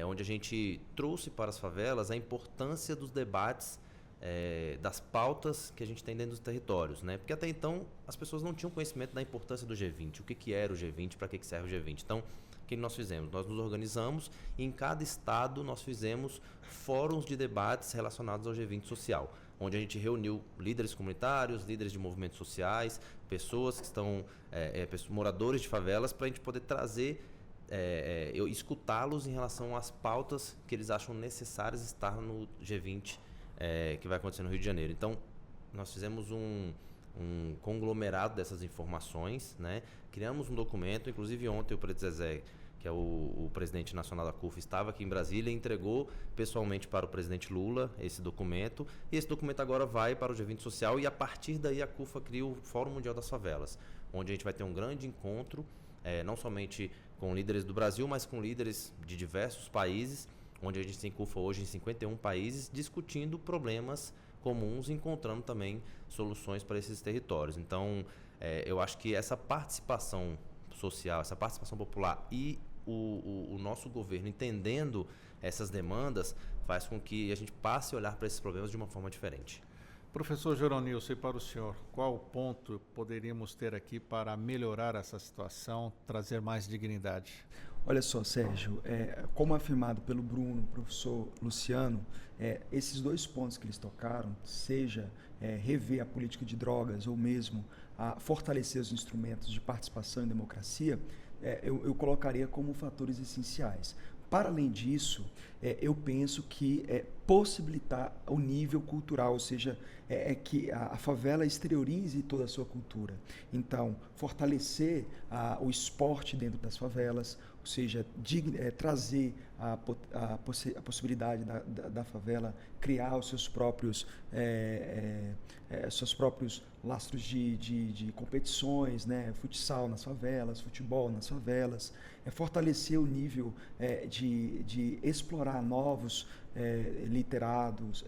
S5: onde a gente trouxe para as favelas a importância dos debates, das pautas que a gente tem dentro dos territórios, né? Porque até então as pessoas não tinham conhecimento da importância do G20, o que era o G20, para que serve o G20. Então, o que nós fizemos? Nós nos organizamos e em cada estado nós fizemos fóruns de debates relacionados ao G20 Social, onde a gente reuniu líderes comunitários, líderes de movimentos sociais, pessoas que estão, moradores de favelas, para a gente poder trazer, escutá-los em relação às pautas que eles acham necessárias estar no G20, que vai acontecer no Rio de Janeiro. Então, nós fizemos um conglomerado dessas informações, né? Criamos um documento, inclusive ontem o Preto Zezé, que é o presidente nacional da CUFA, estava aqui em Brasília e entregou pessoalmente para o presidente Lula esse documento. E esse documento agora vai para o G20 Social e a partir daí a CUFA cria o Fórum Mundial das Favelas, onde a gente vai ter um grande encontro, não somente com líderes do Brasil, mas com líderes de diversos países, onde a gente tem CUFA hoje em 51 países, discutindo problemas comuns e encontrando também soluções para esses territórios. Então, eu acho que essa participação social, essa participação popular e o nosso governo entendendo essas demandas faz com que a gente passe a olhar para esses problemas de uma forma diferente.
S2: Professor Geronilson, e para o senhor, qual ponto poderíamos ter aqui para melhorar essa situação, trazer mais dignidade?
S3: Olha só, Sérgio, como afirmado pelo Bruno, professor Luciano, esses dois pontos que eles tocaram, seja rever a política de drogas ou mesmo fortalecer os instrumentos de participação em democracia, eu colocaria como fatores essenciais. Para além disso, eu penso que possibilitar o nível cultural, ou seja, que a favela exteriorize toda a sua cultura. Então, fortalecer o esporte dentro das favelas, ou seja, trazer a possibilidade da favela criar os seus próprios lastros de competições, né? Futsal nas favelas, futebol nas favelas, fortalecer o nível de explorar novos literados,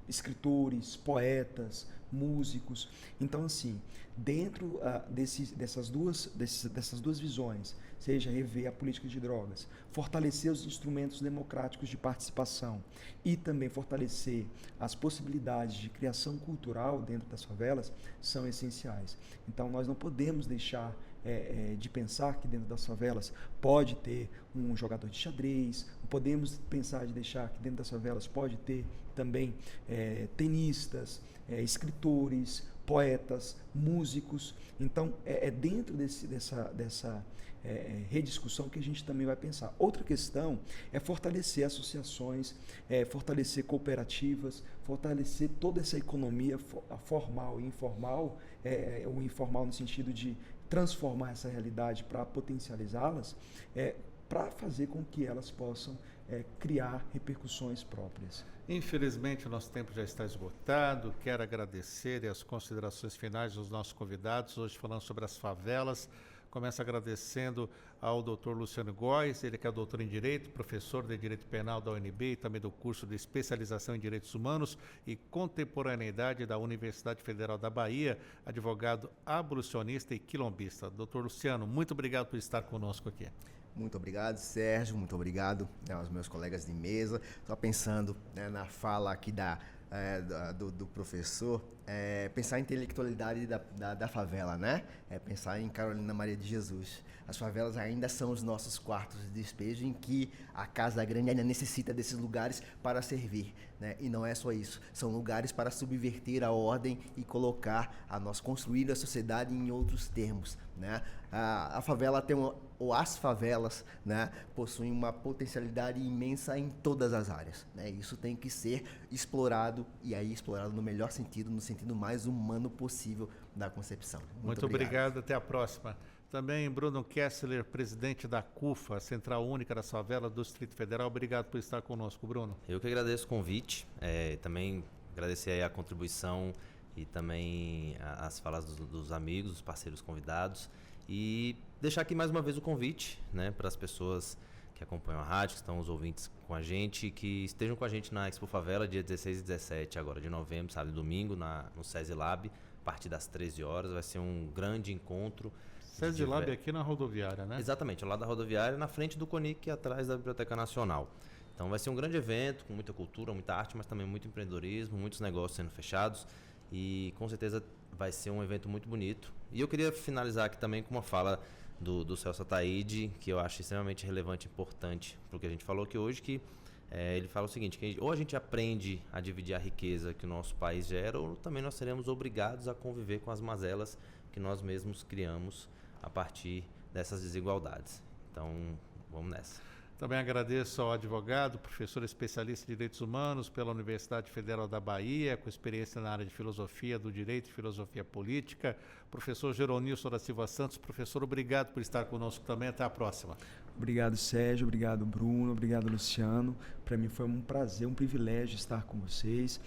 S3: escritores, poetas, músicos. Então, assim, dentro dessas duas visões, seja rever a política de drogas, fortalecer os instrumentos democráticos de participação e também fortalecer as possibilidades de criação cultural dentro das favelas, são essenciais. Então, nós não podemos deixar de pensar que dentro das favelas pode ter um jogador de xadrez, não podemos pensar de deixar que dentro das favelas pode ter também tenistas, escritores, poetas, músicos. Então, dentro dessa rediscussão que a gente também vai pensar. Outra questão é fortalecer associações, fortalecer cooperativas, fortalecer toda essa economia formal e informal, o informal no sentido de transformar essa realidade para potencializá-las, para fazer com que elas possam criar repercussões próprias.
S2: Infelizmente, o nosso tempo já está esgotado. Quero agradecer as considerações finais dos nossos convidados, hoje falando sobre as favelas. Começo agradecendo ao Dr. Luciano Góes, ele que é doutor em Direito, professor de Direito Penal da UNB e também do curso de Especialização em Direitos Humanos e Contemporaneidade da Universidade Federal da Bahia, advogado abolicionista e quilombista. Dr. Luciano, muito obrigado por estar conosco aqui.
S4: Muito obrigado, Sérgio, muito obrigado aos meus colegas de mesa. Estou pensando na fala aqui do professor, pensar em intelectualidade da favela, né? Pensar em Carolina Maria de Jesus. As favelas ainda são os nossos quartos de despejo em que a Casa Grande ainda necessita desses lugares para servir, né? E não é só isso, são lugares para subverter a ordem e construir a sociedade em outros termos, né? A favela ou as favelas, né, possuem uma potencialidade imensa em todas as áreas, né? Isso tem que ser explorado, e aí explorado no melhor sentido, no sentido mais humano possível da concepção.
S2: Muito obrigado, até a próxima. Também Bruno Kessler, presidente da CUFA, Central Única das Favelas do Distrito Federal. Obrigado por estar conosco, Bruno.
S5: Eu que agradeço o convite, também agradecer aí a contribuição e também as falas dos amigos, dos parceiros convidados, e deixar aqui mais uma vez o convite, né, para as pessoas que acompanham a rádio, que estão os ouvintes com a gente, que estejam com a gente na Expo Favela, dia 16 e 17 agora de novembro, sábado e domingo, no SESI Lab, a partir das 13 horas. Vai ser um grande encontro.
S2: SESI Lab aqui na rodoviária, né?
S5: Exatamente, ao lado da rodoviária, na frente do CONIC, atrás da Biblioteca Nacional. Então vai ser um grande evento, com muita cultura, muita arte, mas também muito empreendedorismo, muitos negócios sendo fechados, e com certeza vai ser um evento muito bonito. E eu queria finalizar aqui também com uma fala do Celso Ataíde, que eu acho extremamente relevante e importante para o que a gente falou aqui hoje, que ele fala o seguinte, que ou a gente aprende a dividir a riqueza que o nosso país gera, ou também nós seremos obrigados a conviver com as mazelas que nós mesmos criamos a partir dessas desigualdades. Então, vamos nessa.
S2: Também agradeço ao advogado, professor especialista em Direitos Humanos pela Universidade Federal da Bahia, com experiência na área de Filosofia do Direito e Filosofia Política, professor Geronilson da Silva Santos. Professor, obrigado por estar conosco também. Até a próxima.
S3: Obrigado, Sérgio. Obrigado, Bruno. Obrigado, Luciano. Para mim foi um prazer, um privilégio estar com vocês.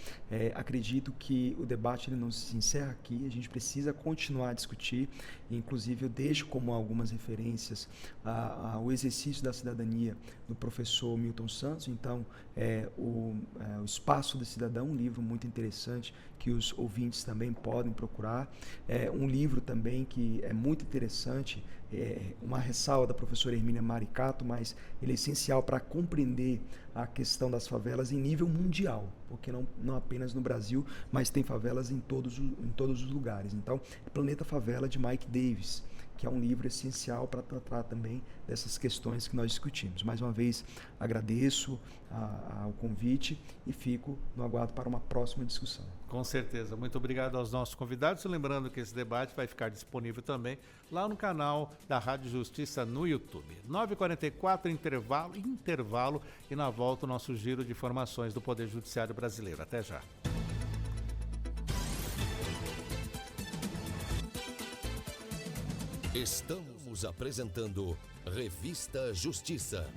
S3: Acredito que o debate ele não se encerra aqui. A gente precisa continuar a discutir. Inclusive, eu deixo como algumas referências ao exercício da cidadania do professor Milton Santos. Então, o Espaço do Cidadão, um livro muito interessante que os ouvintes também podem procurar. Um livro também que é muito interessante, uma ressalva da professora Hermínia Maricato, mas ele é essencial para compreender a questão das favelas em nível mundial, porque não apenas no Brasil, mas tem favelas em todos os lugares. Então, Planeta Favela, de Mike Davis, que é um livro essencial para tratar também dessas questões que nós discutimos. Mais uma vez, agradeço ao convite e fico no aguardo para uma próxima discussão.
S2: Com certeza. Muito obrigado aos nossos convidados. Lembrando que esse debate vai ficar disponível também lá no canal da Rádio Justiça no YouTube. 9h44, intervalo e na volta o nosso giro de informações do Poder Judiciário Brasileiro. Até já.
S1: Estamos apresentando Revista Justiça.